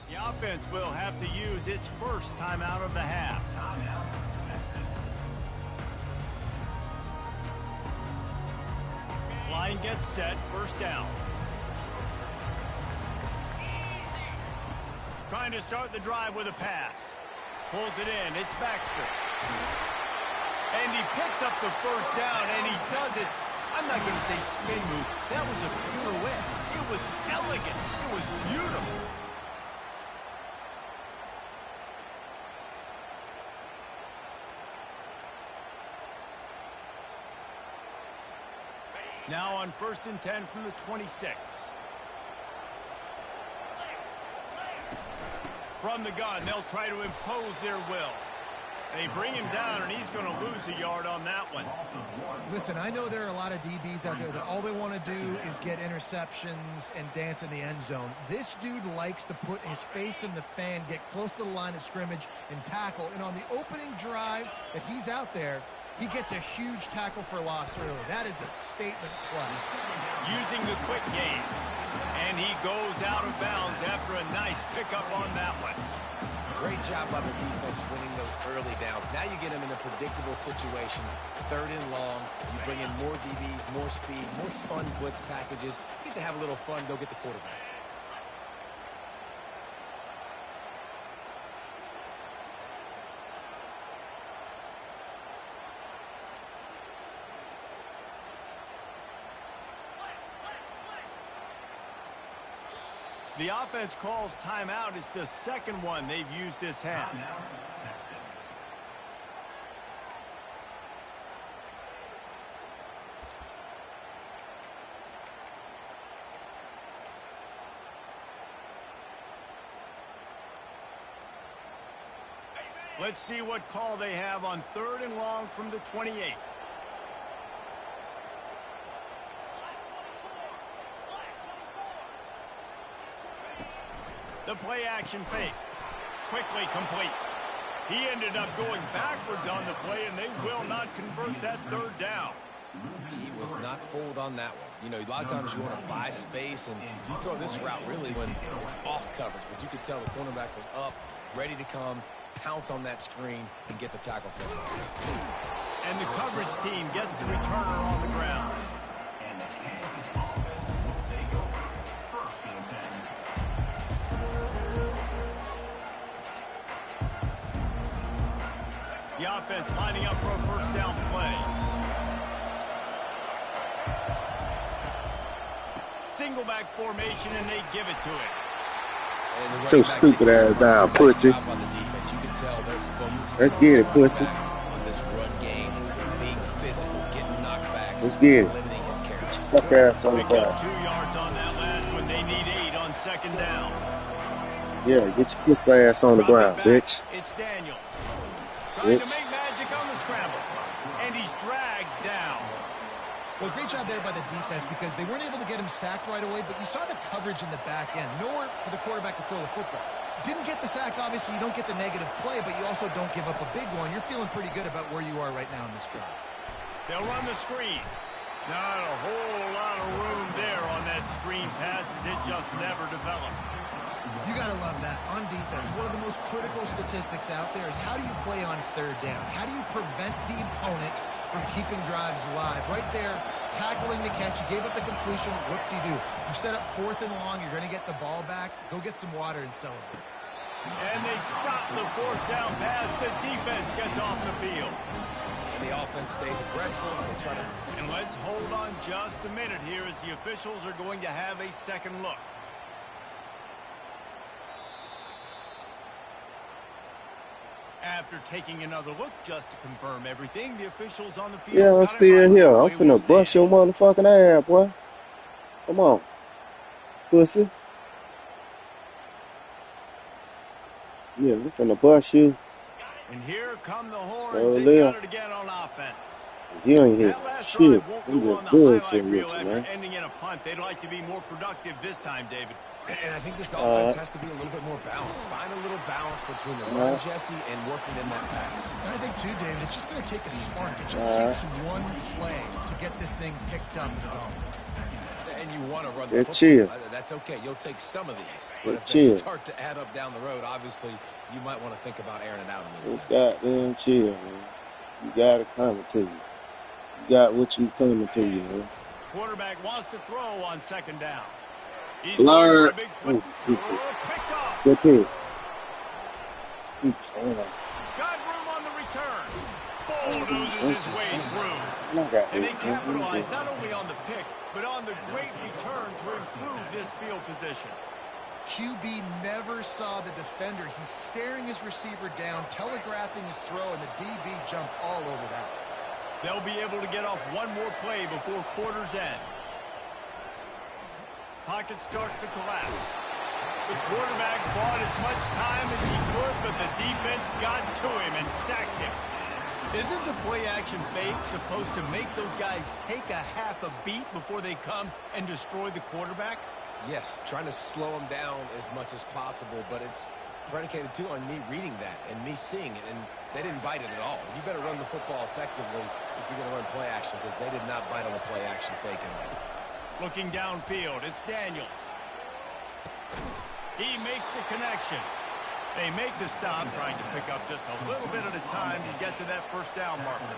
The offense will have to use its first timeout of the half. Line gets set, first down. Trying to start the drive with a pass. Pulls it in, it's Baxter. And he picks up the first down, and he does it. I'm not going to say spin move. That was a pirouette. It was elegant. It was beautiful. Now on 1st and 10 from the 26. From the gun, they'll try to impose their will. They bring him down, and he's going to lose a yard on that one. Listen, I know there are a lot of DBs out there that all they want to do is get interceptions and dance in the end zone. This dude likes to put his face in the fan, get close to the line of scrimmage, and tackle. And on the opening drive that he's out there, he gets a huge tackle for loss early. That is a statement play. Using the quick game. And he goes out of bounds after a nice pickup on that one. Great job by the defense winning those early downs. Now you get them in a predictable situation. 3rd and long. You bring in more DBs, more speed, more fun blitz packages. You get to have a little fun, go get the quarterback. The offense calls timeout. It's the second one they've used this half. Let's see what call they have on 3rd and long from the 28. The play action fake. Quickly complete. He ended up going backwards on the play, and they will not convert that 3rd down. He was not fooled on that one. You know, a lot of times you want to buy space, and you throw this route really when it's off coverage. But you could tell the cornerback was up, ready to come, pounce on that screen, and get the tackle for a loss. And the coverage team gets the returner on the ground. And the Kansas offense will take over. 1st and 10. The offense lining up for a first down play. Single back formation, and they give it to it. So stupid ass down, pussy. Let's get it, pussy. On this run game, being physical, getting knockbacks, Let's get it. limiting his carries. Fuck ass on the Pick up ground. 2 yards on that last one. They need 8 on 2nd down. Yeah, get your pussy ass on the ground, bitch. It's Daniels. Trying Bitch. to make magic on the scramble. And he's dragged down. Well, great job there by the defense because they weren't able to get him sacked right away, but you saw the coverage in the back end. Nowhere for the quarterback to throw the football. Didn't get the sack, obviously. You don't get the negative play, but you also don't give up a big one. You're feeling pretty good about where you are right now in this drive. They'll run the screen. Not a whole lot of room there on that screen pass as it just never developed. You got to love that. On defense, one of the most critical statistics out there is how do you play on 3rd down? How do you prevent the opponent from keeping drives alive? Right there, tackling the catch. You gave up the completion. What do? You set up 4th and long. You're going to get the ball back. Go get some water and celebrate. And they stop the 4th down pass. The defense gets off the field. And the offense stays aggressive. They try to. And let's hold on just a minute here as the officials are going to have a second look. After taking another look just to confirm everything, the officials on the field. Yeah, I'm still here. I'm finna bust your motherfucking ass, boy. Come on, pussy. Yeah, we finna bust you. And here come the horns. Oh, They yeah. got it again on offense. You ain't here. That last Shit, drive won't I'm go on just the bullshit highlight reel with you, after man. ending in a punt. They'd like to be more productive this time, David. And I think this offense has to be a little bit more balanced. Find a little balance between the run, Jesse, and working in that pass. And I think, too, David, it's just going to take a spark. It just takes one play to get this thing picked up and going. And you want to run the They're football. chill. That's okay. You'll take some of these. But They're if chill. they start to add up down the road, obviously, you might want to think about airing it out a little It's bit. goddamn chill, man. You got it coming to you. You got what you coming to you, man. Quarterback wants to throw on second down. He's Lord. going for a big play. Picked off. Good pick. Got room on the return. Bulldozes his way through. And they capitalized not only on the pick, but on the great return to improve this field position. QB never saw the defender. He's staring his receiver down, telegraphing his throw, and the DB jumped all over that. They'll be able to get off one more play before quarter's end. Pocket starts to collapse. The quarterback bought as much time as he could, but the defense got to him and sacked him. Isn't the play-action fake supposed to make those guys take a half a beat before they come and destroy the quarterback? Yes, trying to slow him down as much as possible, but it's predicated, too, on me reading that and me seeing it, and they didn't bite it at all. You better run the football effectively if you're going to run play-action, because they did not bite on the play-action fake in there. Looking downfield, it's Daniels. He makes the connection. They make the stop, trying to pick up just a little bit at a time to get to that first down marker.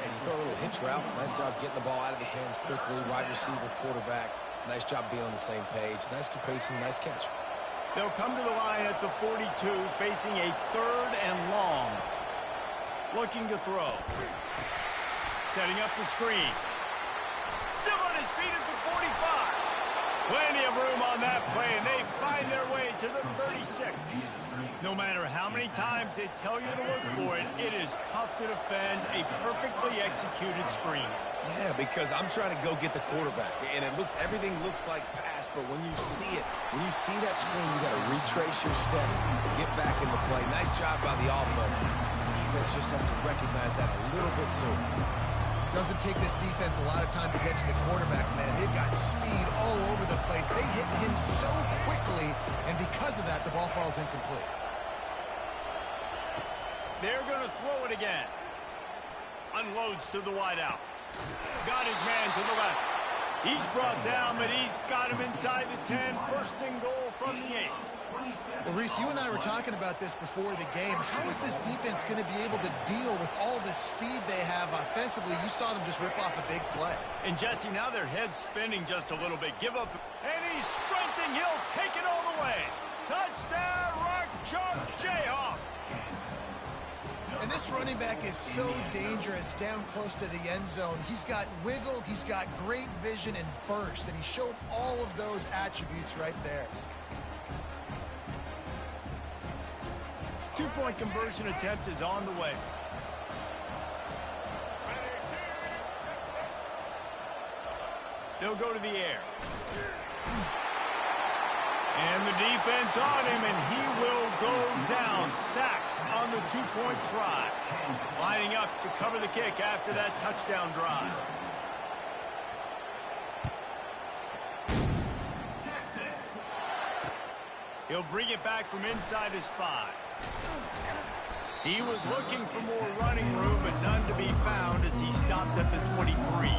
And you throw a little hitch route. Nice job getting the ball out of his hands quickly. Wide receiver, quarterback. Nice job being on the same page. Nice completion, nice catch. They'll come to the line at the 42, facing a 3rd and long. Looking to throw. Setting up the screen. Still on his feet at the 45. Plenty of room on that play, and they find their way to the 36. No matter how many times they tell you to look for it, it is tough to defend a perfectly executed screen. Yeah, because I'm trying to go get the quarterback, and everything looks like pass, but when you see it, when you see that screen, you got to retrace your steps, get back in the play. Nice job by the offense. The defense just has to recognize that a little bit sooner. Doesn't take this defense a lot of time to get to the quarterback, man. They've got speed all over the place. They hit him so quickly, and because of that, the ball falls incomplete. They're going to throw it again. Unloads to the wideout. Got his man to the left. He's brought down, but he's got him inside the 10. First and goal from the 8. Well, Reese, you and I were talking about this before the game. How is this defense going to be able to deal with all the speed they have offensively? You saw them just rip off a big play. And, Jesse, now their head's spinning just a little bit. Give up. And he's sprinting. He'll take it all the way. Touchdown, Rock Chalk Jayhawk. And this running back is so dangerous down close to the end zone. He's got wiggle, he's got great vision and burst, and he showed all of those attributes right there. 2-point conversion attempt is on the way. They'll go to the air. And the defense on him, and he will go down. Sack on the 2-point try. Lining up to cover the kick after that touchdown drive. He'll bring it back from inside his 5. He was looking for more running room, but none to be found as he stopped at the 23.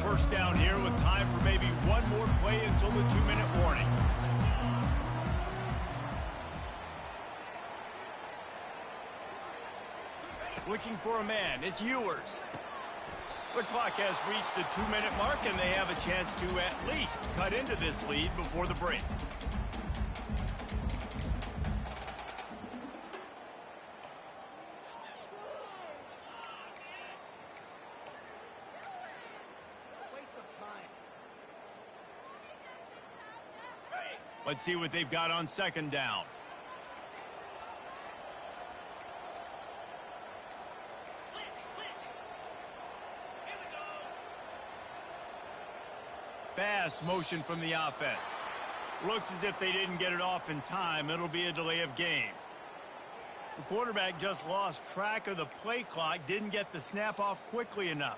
First down here with time for maybe one more play until the 2-minute warning. Looking for a man. It's Ewers. The clock has reached the 2-minute mark, and they have a chance to at least cut into this lead before the break. Let's see what they've got on second down. Fast motion from the offense. Looks as if they didn't get it off in time. It'll be a delay of game. The quarterback just lost track of the play clock, didn't get the snap off quickly enough.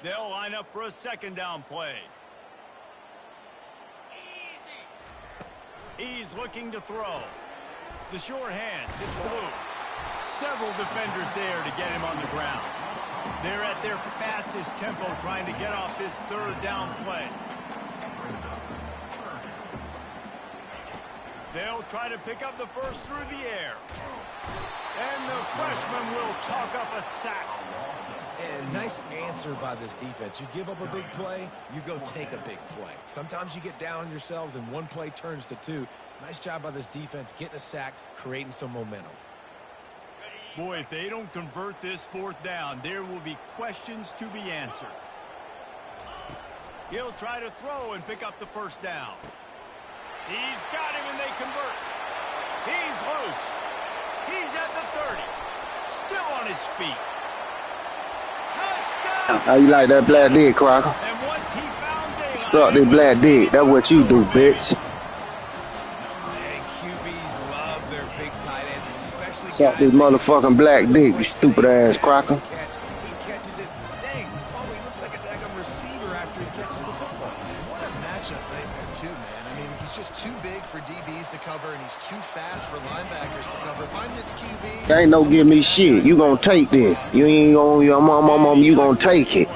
They'll line up for a second down play. He's looking to throw. The short hand, it's blue. Several defenders there to get him on the ground. They're at their fastest tempo trying to get off this third down play. They'll try to pick up the first through the air. And the freshman will chalk up a sack. And nice answer by this defense. You give up a big play, you go take a big play. Sometimes you get down on yourselves and one play turns to two. Nice job by this defense getting a sack, creating some momentum. Boy, if they don't convert this fourth down, there will be questions to be answered. He'll try to throw and pick up the first down. He's got him and they convert. He's loose. He's at the 30. Still on his feet. Touchdown! How you like that black dick, Crocker? And once he found Davis, Suck this black dick. That's what you do, bitch. And QBs love their big tight ends, especially Suck this motherfucking black dick, you stupid ass Crocker. He catches it. Dang, oh, he looks like a daggum receiver after he catches the football. What a matchup nightmare, too, man. I mean, he's just too big for DBs to cover, and he's too fast for linebackers to cover. Find this QB. Ain't no give me shit. You gonna take this. You ain't gonna, you gonna take it.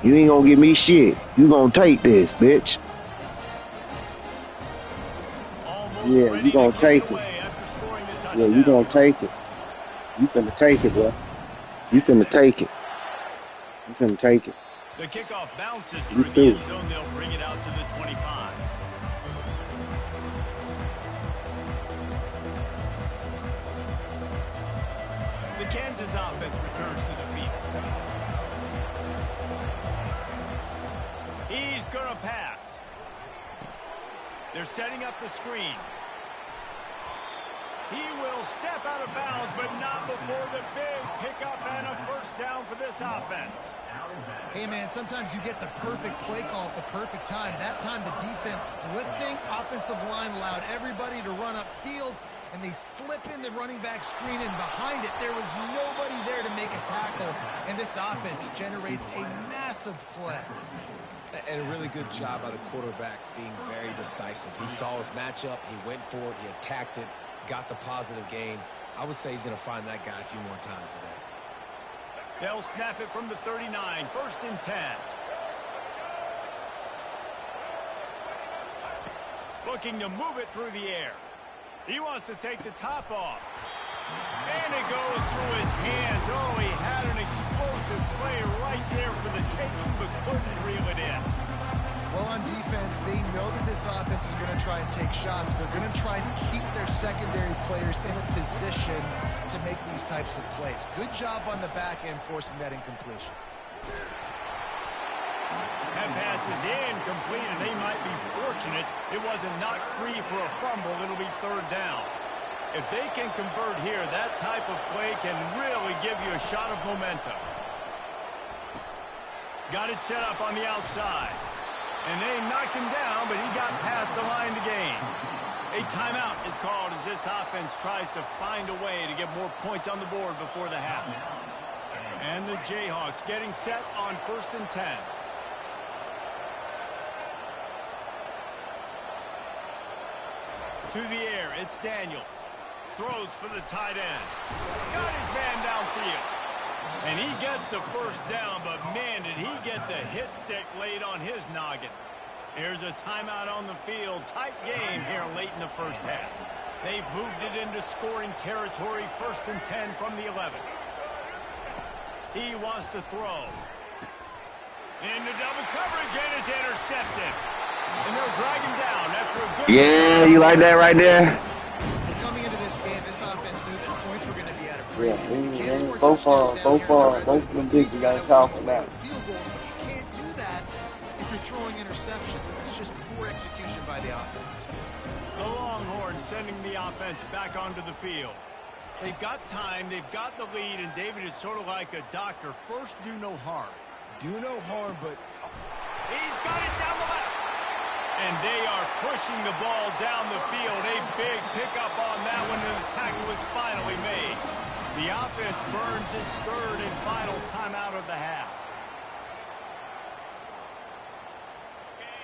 You ain't gonna give me shit. You gonna take this, bitch. Yeah, you gonna take it. Yeah, you gonna take it. You finna take it, bro. You finna take it. You finna take it. The kickoff bounces You through the too. end zone. They'll bring it out to the 25. The Kansas offense returns to the field. He's going to pass. They're setting up the screen. He will step out of bounds, but not before the big pickup and a first down for this offense. Hey, man, sometimes you get the perfect play call at the perfect time. That time the defense blitzing, offensive line allowed everybody to run upfield, and they slip in the running back screen, and behind it there was nobody there to make a tackle, and this offense generates a massive play. And a really good job by the quarterback being very decisive. He saw his matchup, he went for it, he attacked it, got the positive gain. I would say he's going to find that guy a few more times today. They'll snap it from the 39, first and 10. Looking to move it through the air. He wants to take the top off. And it goes through his hands. Oh, he had an explosive play right there for the taking, but couldn't reel it in. Well, on defense, they know that this offense is going to try and take shots. They're going to try to keep their secondary players in a position to make these types of plays. Good job on the back end forcing that incompletion. That pass is incomplete, and they might be fortunate it wasn't knocked free for a fumble. It'll be third down. If they can convert here, that type of play can really give you a shot of momentum. Got it set up on the outside. And they knocked him down, but he got past the line to gain. A timeout is called as this offense tries to find a way to get more points on the board before the half. And the Jayhawks getting set on first and 10. To the air, it's Daniels. Throws for the tight end. Got his man downfield. And he gets the first down, but man, did he get the hit stick laid on his noggin. Here's a timeout on the field. Tight game here late in the first half. They've moved it into scoring territory, first and 10 from the 11. He wants to throw. Into double coverage, and it's intercepted. And they'll drag him down after a good... Yeah, you like that right there? Coming into this game, this offense knew that points were going to be at a premium. Yeah, both of them bigs you gotta talk about. Field goals, but you can't do that if you're throwing interceptions. That's just poor execution by the offense. The Longhorns sending the offense back onto the field. They've got time, they've got the lead, and David is sort of like a doctor. First, do no harm. Do no harm, but... He's got it down the left. And they are pushing the ball down the field. A big pickup on that one, and the tackle was finally made. The offense burns its third and final timeout of the half.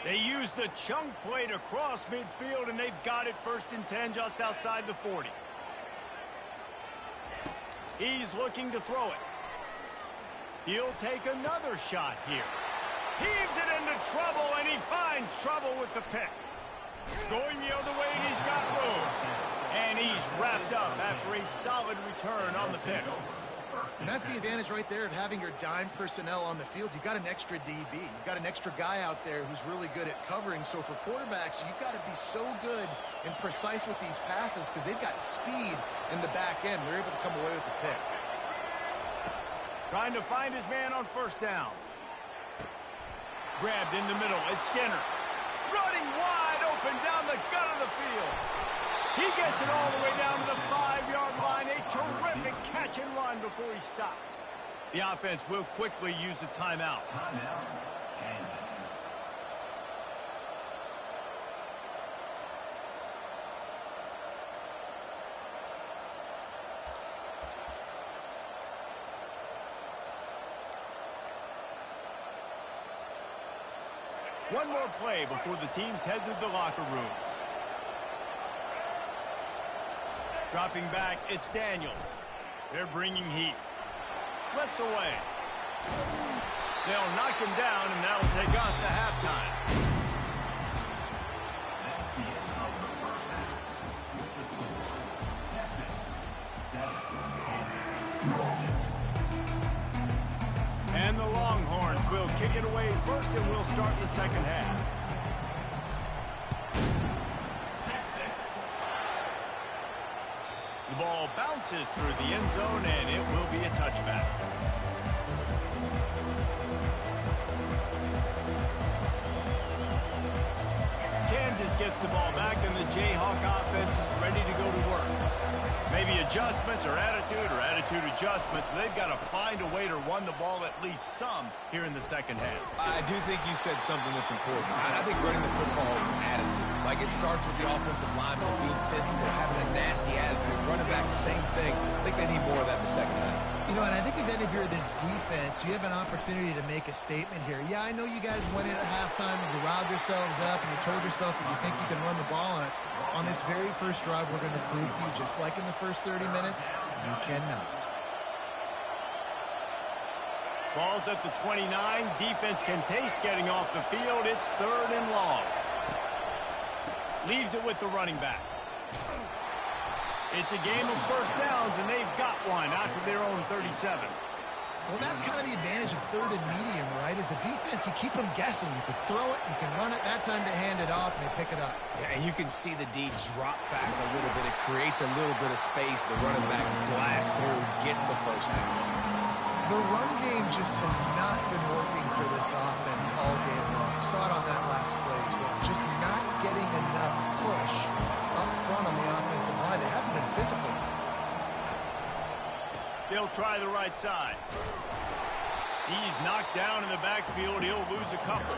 They use the chunk play to cross midfield, and they've got it 1st and 10 just outside the 40. He's looking to throw it. He'll take another shot here. Heaves it into trouble, and he finds trouble with the pick. Going the other way, and he's got room. And he's wrapped up after a solid return on the pick. And that's the advantage right there of having your dime personnel on the field. You've got an extra DB. You've got an extra guy out there who's really good at covering. So for quarterbacks, you've got to be so good and precise with these passes because they've got speed in the back end. They're able to come away with the pick. Trying to find his man on 1st down. Grabbed in the middle. It's Skinner. Running wide open down the gut of the field. He gets it all the way down to the 5-yard line. A terrific catch and run before he stopped. The offense will quickly use a timeout. Timeout, Kansas. One more play before the teams head to the locker rooms. Dropping back, it's Daniels. They're bringing heat. Slips away. They'll knock him down, and that'll take us to halftime. That's the end of the first half. With the score, Texas 7, Kansas 6. And the Longhorns will kick it away first, and we'll start the second half. The ball bounces through the end zone, and it will be a touchback. Kansas gets the ball back, and the Jayhawk offense is ready to go to work. Maybe adjustments or attitude adjustments. But they've got to find a way to run the ball at least some here in the second half. I do think you said something that's important. I think running the football is an attitude. Like, it starts with the offensive lineman being physical, having a nasty attitude. Running back, same thing. I think they need more of that in the second half. You know, and I think if you're this defense, you have an opportunity to make a statement here. Yeah, I know you guys went in at halftime and you riled yourselves up and you told yourself that you think you can run the ball on us. On this very first drive, we're going to prove to you, just like in the first 30 minutes, you cannot. Ball's at the 29. Defense can taste getting off the field. It's 3rd and long. Leaves it with the running back. It's a game of first downs, and they've got one out to their own 37. Well, that's kind of the advantage of 3rd and medium, right? Is the defense, you keep them guessing. You can throw it, you can run it. That time they hand it off, and they pick it up. Yeah, and you can see the D drop back a little bit. It creates a little bit of space. The running back blasts through, gets the first down. The run game just has not been working for this offense all game long. Saw it on that last play as well. Just not getting enough push up front on the offensive line. They haven't been physical. They'll try the right side. He's knocked down in the backfield. He'll lose a couple.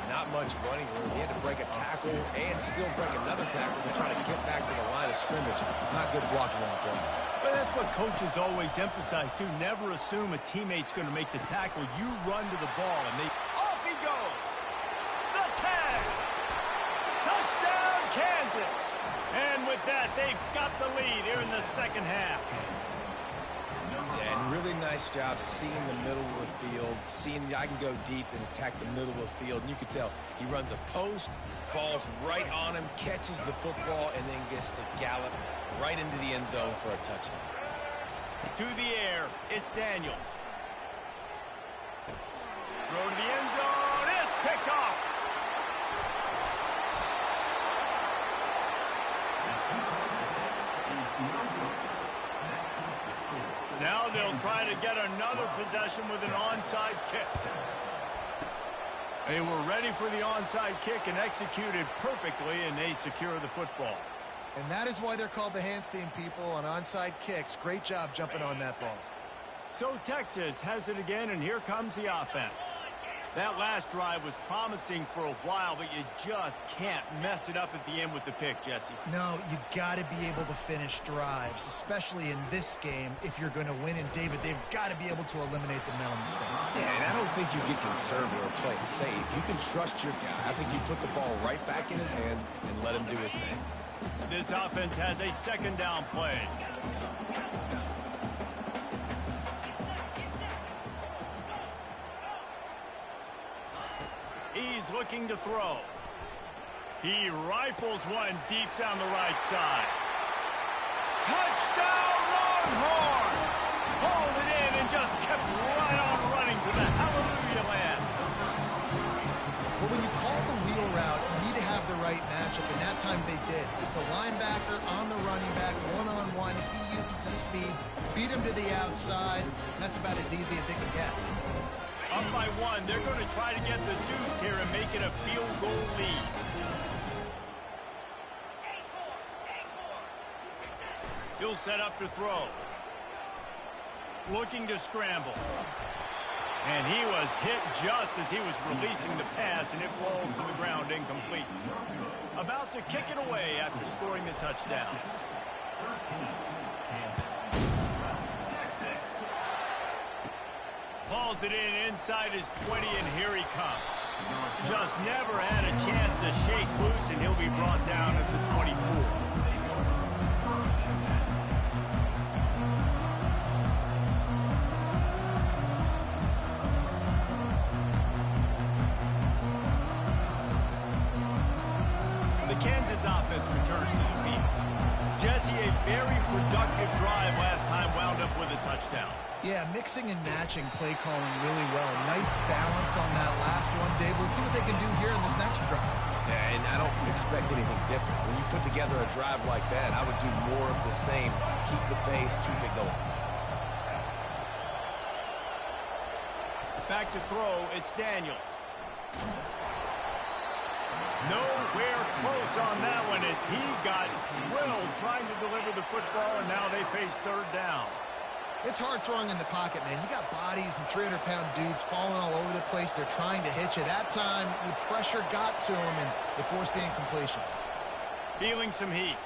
Not much running room. He had to break a tackle and still break another tackle to try to get back to the line of scrimmage. Not good blocking on the play. But that's what coaches always emphasize, too. Never assume a teammate's going to make the tackle. You run to the ball, and they... Off he goes! The tag! Touchdown, Kansas! And with that, they've got the lead here in the second half. Yeah, and really nice job seeing the middle of the field, seeing I can go deep and attack the middle of the field. And you can tell he runs a post, ball's right on him, catches the football, and then gets to gallop right into the end zone for a touchdown. To the air, it's Daniels. Throw to the end zone, it's picked off. Now they'll try to get another possession with an onside kick. They were ready for the onside kick and executed perfectly, and they secure the football. And that is why they're called the hands team, people, on onside kicks. Great job jumping on that ball. So Texas has it again, and here comes the offense. That last drive was promising for a while, but you just can't mess it up at the end with the pick, Jesse. No, you got to be able to finish drives, especially in this game. If you're going to win, and David, they've got to be able to eliminate the mental mistakes. Yeah, and I don't think you get conservative or play it safe. You can trust your guy. I think you put the ball right back in his hands and let him do his thing. This offense has a second down play. He's looking to throw. He rifles one deep down the right side. Touchdown, Longhorns! Hauled it in and just kept right on running to the hallelujah land. But when you call the wheel route, you need to have the right matchup, and that time they did. It's the linebacker on the running back, one-on-one. He uses his speed, beat him to the outside, and that's about as easy as it can get. Up by one, they're going to try to get the deuce here and make it a field goal lead. He'll set up to throw. Looking to scramble. And he was hit just as he was releasing the pass, and it falls to the ground incomplete. About to kick it away after scoring the touchdown. Hauls it in inside his 20, and here he comes. Just never had a chance to shake loose, and he'll be brought down at the 24. The Kansas offense returns to the field. Jesse, a very productive drive last time wound up with a touchdown. Yeah, mixing and matching play calling really well. Nice balance on that last one, Dave. Let's see what they can do here in this next drive. Yeah, and I don't expect anything different. When you put together a drive like that, I would do more of the same. Keep the pace, keep it going. Back to throw, it's Daniels. Nowhere close on that one as he got drilled trying to deliver the football, and now they face third down. It's hard throwing in the pocket, man. You got bodies and 300-pound dudes falling all over the place. They're trying to hit you. That time, the pressure got to him, and they forced the incompletion. Feeling some heat.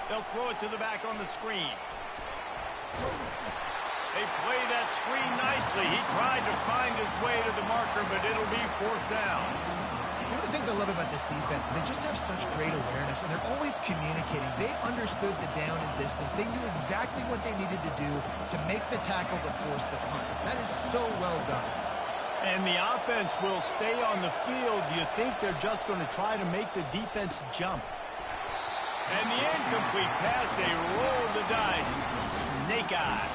They'll throw it to the back on the screen. They play that screen nicely. He tried to find his way to the marker, but it'll be fourth down. One of the things I love about this defense is they just have such great awareness, and they're always communicating. They understood the down and distance. They knew exactly what they needed to do to make the tackle to force the punt. That is so well done. And the offense will stay on the field. Do you think they're just going to try to make the defense jump? And the incomplete pass, they roll the dice. Snake eyes.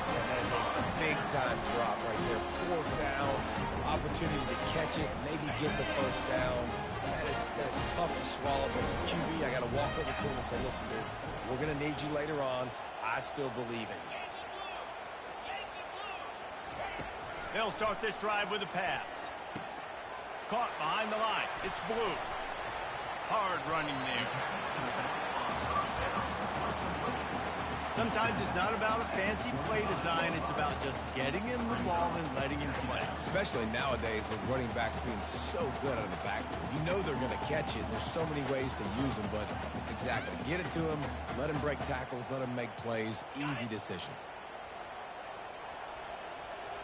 And that is a big-time drop right there. Fourth down. Opportunity to catch it, maybe get the first down. That is tough to swallow, but as a QB, I got to walk over to him and say, listen, dude, we're going to need you later on. I still believe in you. They'll start this drive with a pass. Caught behind the line. It's Blue. Hard running there. Sometimes it's not about a fancy play design. It's about just getting him the ball and letting him play. Especially nowadays with running backs being so good out of the backfield. You know they're going to catch it. There's so many ways to use them, but exactly. Get it to him, let him break tackles, let him make plays. Easy decision.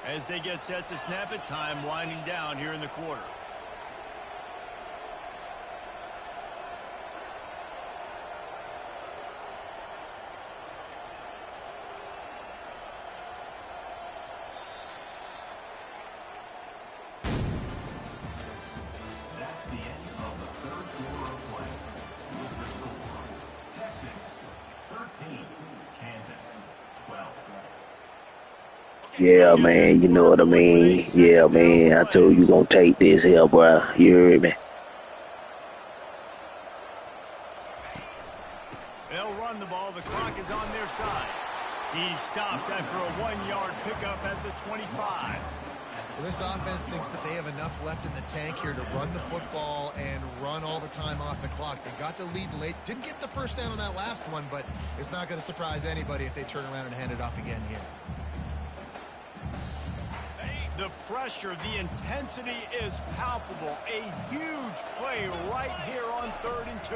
As they get set to snap it, time winding down here in the quarter. Yeah, man, you know what I mean. Yeah, man, I told you gonna take this here, bro. You heard me? They'll run the ball. The clock is on their side. He stopped after a 1-yard pickup at the 25. Well, this offense thinks that they have enough left in the tank here to run the football and run all the time off the clock. They got the lead late. Didn't get the first down on that last one, but it's not going to surprise anybody if they turn around and hand it off again here. The pressure, the intensity is palpable. A huge play right here on 3rd and 2.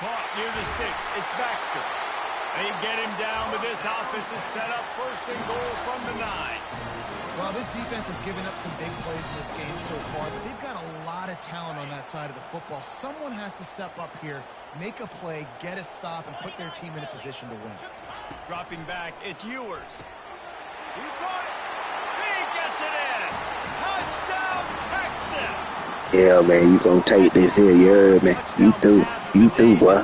Caught near the sticks. It's Baxter. They get him down, but this offense is set up 1st and goal from the 9. Well, this defense has given up some big plays in this game so far, but they've got a lot of talent on that side of the football. Someone has to step up here, make a play, get a stop, and put their team in a position to win. Dropping back, it's Ewers. He got it. He gets it in. Touchdown, Texas. Yeah, man, you gonna take this here, you heard me? You do, boy.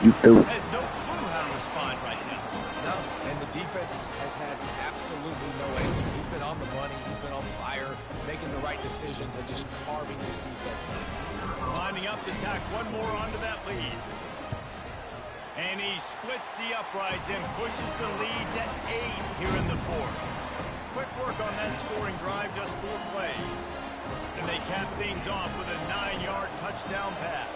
You do. Has no clue how to respond right now. No, and the defense has had absolutely no answer. He's been on the money. He's been on fire, making the right decisions and just carving this defense in. Lining up to tack one more onto that lead. And he splits the uprights and pushes the lead to 8 here in the 4th. Quick work on that scoring drive, just 4 plays. And they cap things off with a 9-yard touchdown pass.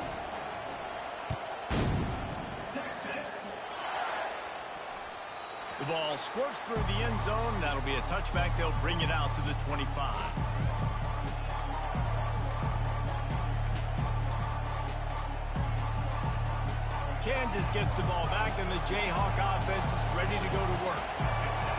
The ball squirts through the end zone. That'll be a touchback. They'll bring it out to the 25. Kansas gets the ball back, and the Jayhawk offense is ready to go to work.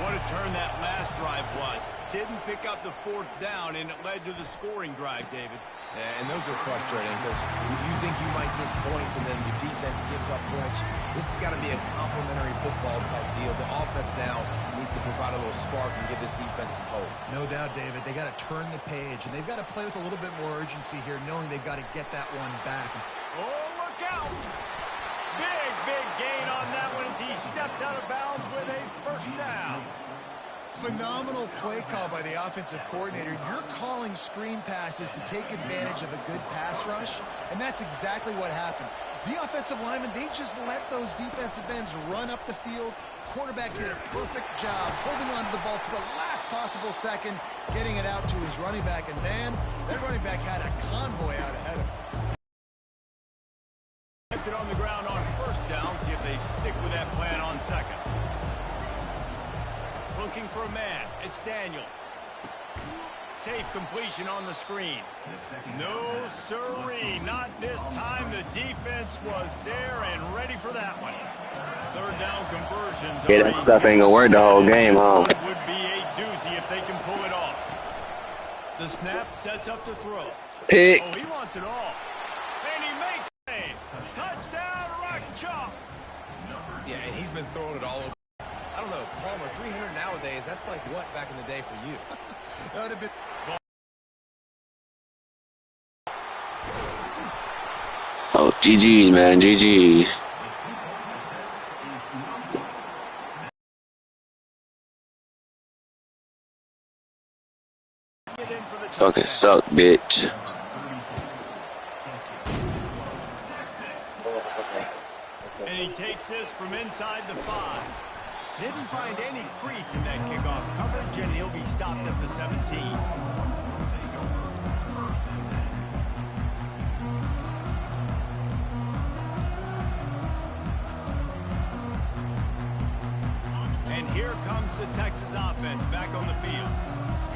What a turn that last drive was. Didn't pick up the 4th down, and it led to the scoring drive, David. Yeah, and those are frustrating because you think you might get points and then your defense gives up points. This has got to be a complementary football type deal. The offense now needs to provide a little spark and give this defense some hope. No doubt, David. They got to turn the page, and they've got to play with a little bit more urgency here, knowing they've got to get that one back. Oh, look out! Big gain on that one as he steps out of bounds with a 1st down. Phenomenal play call by the offensive coordinator. You're calling screen passes to take advantage of a good pass rush, and that's exactly what happened. The offensive linemen, they just let those defensive ends run up the field. Quarterback did a perfect job holding on to the ball to the last possible second, getting it out to his running back, and man, that running back had a convoy out ahead of him. Kept it on the ground on 1st down. See if they stick with that plan on 2nd. Looking for a man. It's Daniels. Safe completion on the screen. No, sirree. Not this time. The defense was there and ready for that one. 3rd down conversions. Yeah, that stuff ain't gonna work the whole game, huh? It would be a doozy if they can pull it off. The snap sets up the throw. Pick. Oh, he wants it all. And he makes it. Touchdown, Rock Chalk. Yeah, and he's been throwing it all over. I don't know, Palmer, 300 nowadays, that's like what back in the day for you? That would have been... Oh, GG's, man. GG's. Fucking suck, bitch. And he takes this from inside the 5. Didn't find any crease in that kickoff coverage, and he'll be stopped at the 17. And here comes the Texas offense back on the field.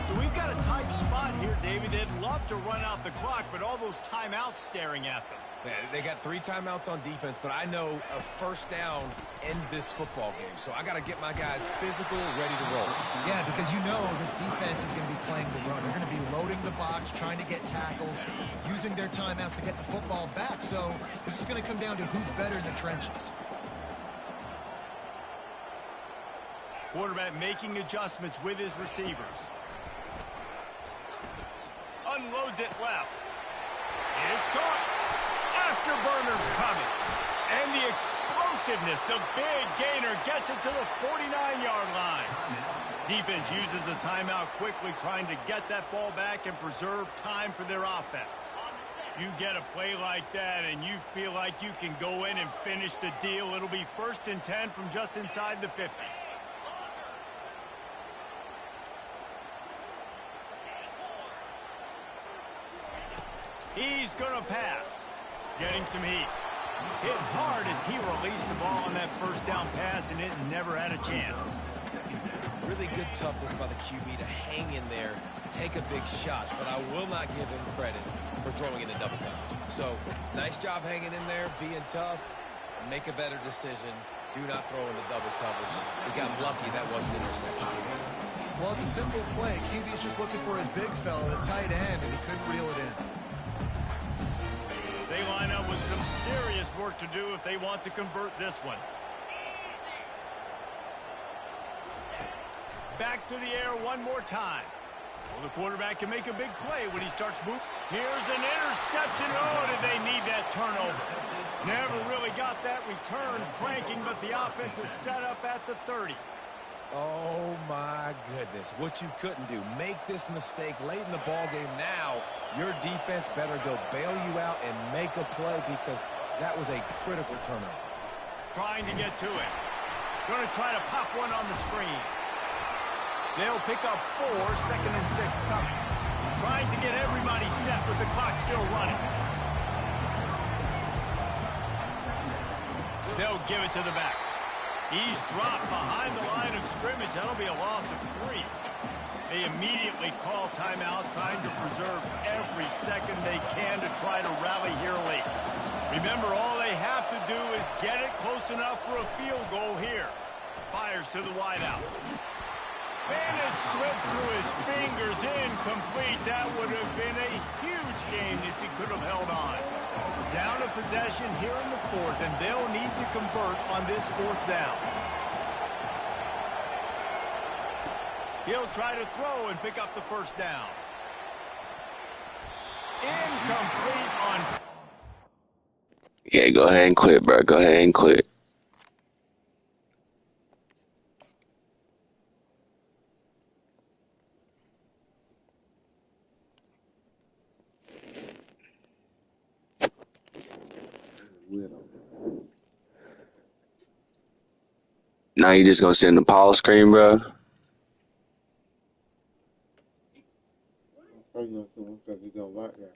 So we've got a tight spot here, David. They'd love to run out the clock, but all those timeouts staring at them. Yeah, they got 3 timeouts on defense, but I know a 1st down ends this football game. So I got to get my guys physical, ready to roll. Yeah, because you know this defense is going to be playing the run. They're going to be loading the box, trying to get tackles, using their timeouts to get the football back. So this is going to come down to who's better in the trenches. Quarterback making adjustments with his receivers. Unloads it left. It's caught. Afterburners coming. And the explosiveness, the big gainer gets it to the 49-yard line. Defense uses a timeout quickly, trying to get that ball back and preserve time for their offense. You get a play like that and you feel like you can go in and finish the deal. It'll be 1st and 10 from just inside the 50. He's going to pass. Getting some heat. Hit hard as he released the ball on that 1st down pass, and it never had a chance. Really good toughness by the QB to hang in there, take a big shot, but I will not give him credit for throwing into double coverage. So, nice job hanging in there, being tough, make a better decision. Do not throw into double coverage. We got lucky that wasn't an interception. Well, it's a simple play. QB's just looking for his big fella, the tight end, and he couldn't reel it in. They line up with some serious work to do if they want to convert this one. Back to the air one more time. Well, the quarterback can make a big play when he starts moving. Here's an interception. Oh, did they need that turnover? Never really got that return cranking, but the offense is set up at the 30. Oh, my goodness. What you couldn't do. Make this mistake late in the ball game now. Your defense better go bail you out and make a play because that was a critical turnover. Trying to get to it. Going to try to pop one on the screen. They'll pick up 4, 2nd and 6 coming. Trying to get everybody set with the clock still running. They'll give it to the back. He's dropped behind the line of scrimmage. That'll be a loss of 3. They immediately call timeout, trying to preserve every second they can to try to rally here late. Remember, all they have to do is get it close enough for a field goal here. Fires to the wideout. And it slips through his fingers, incomplete. That would have been a huge gain if he could have held on. Down a possession here in the 4th, and they'll need to convert on this 4th down. He'll try to throw and pick up the 1st down. Incomplete on... Yeah, go ahead and quit, bro. Go ahead and quit. Now you just gonna sit in the pause screen, bro? Because he's gonna like that.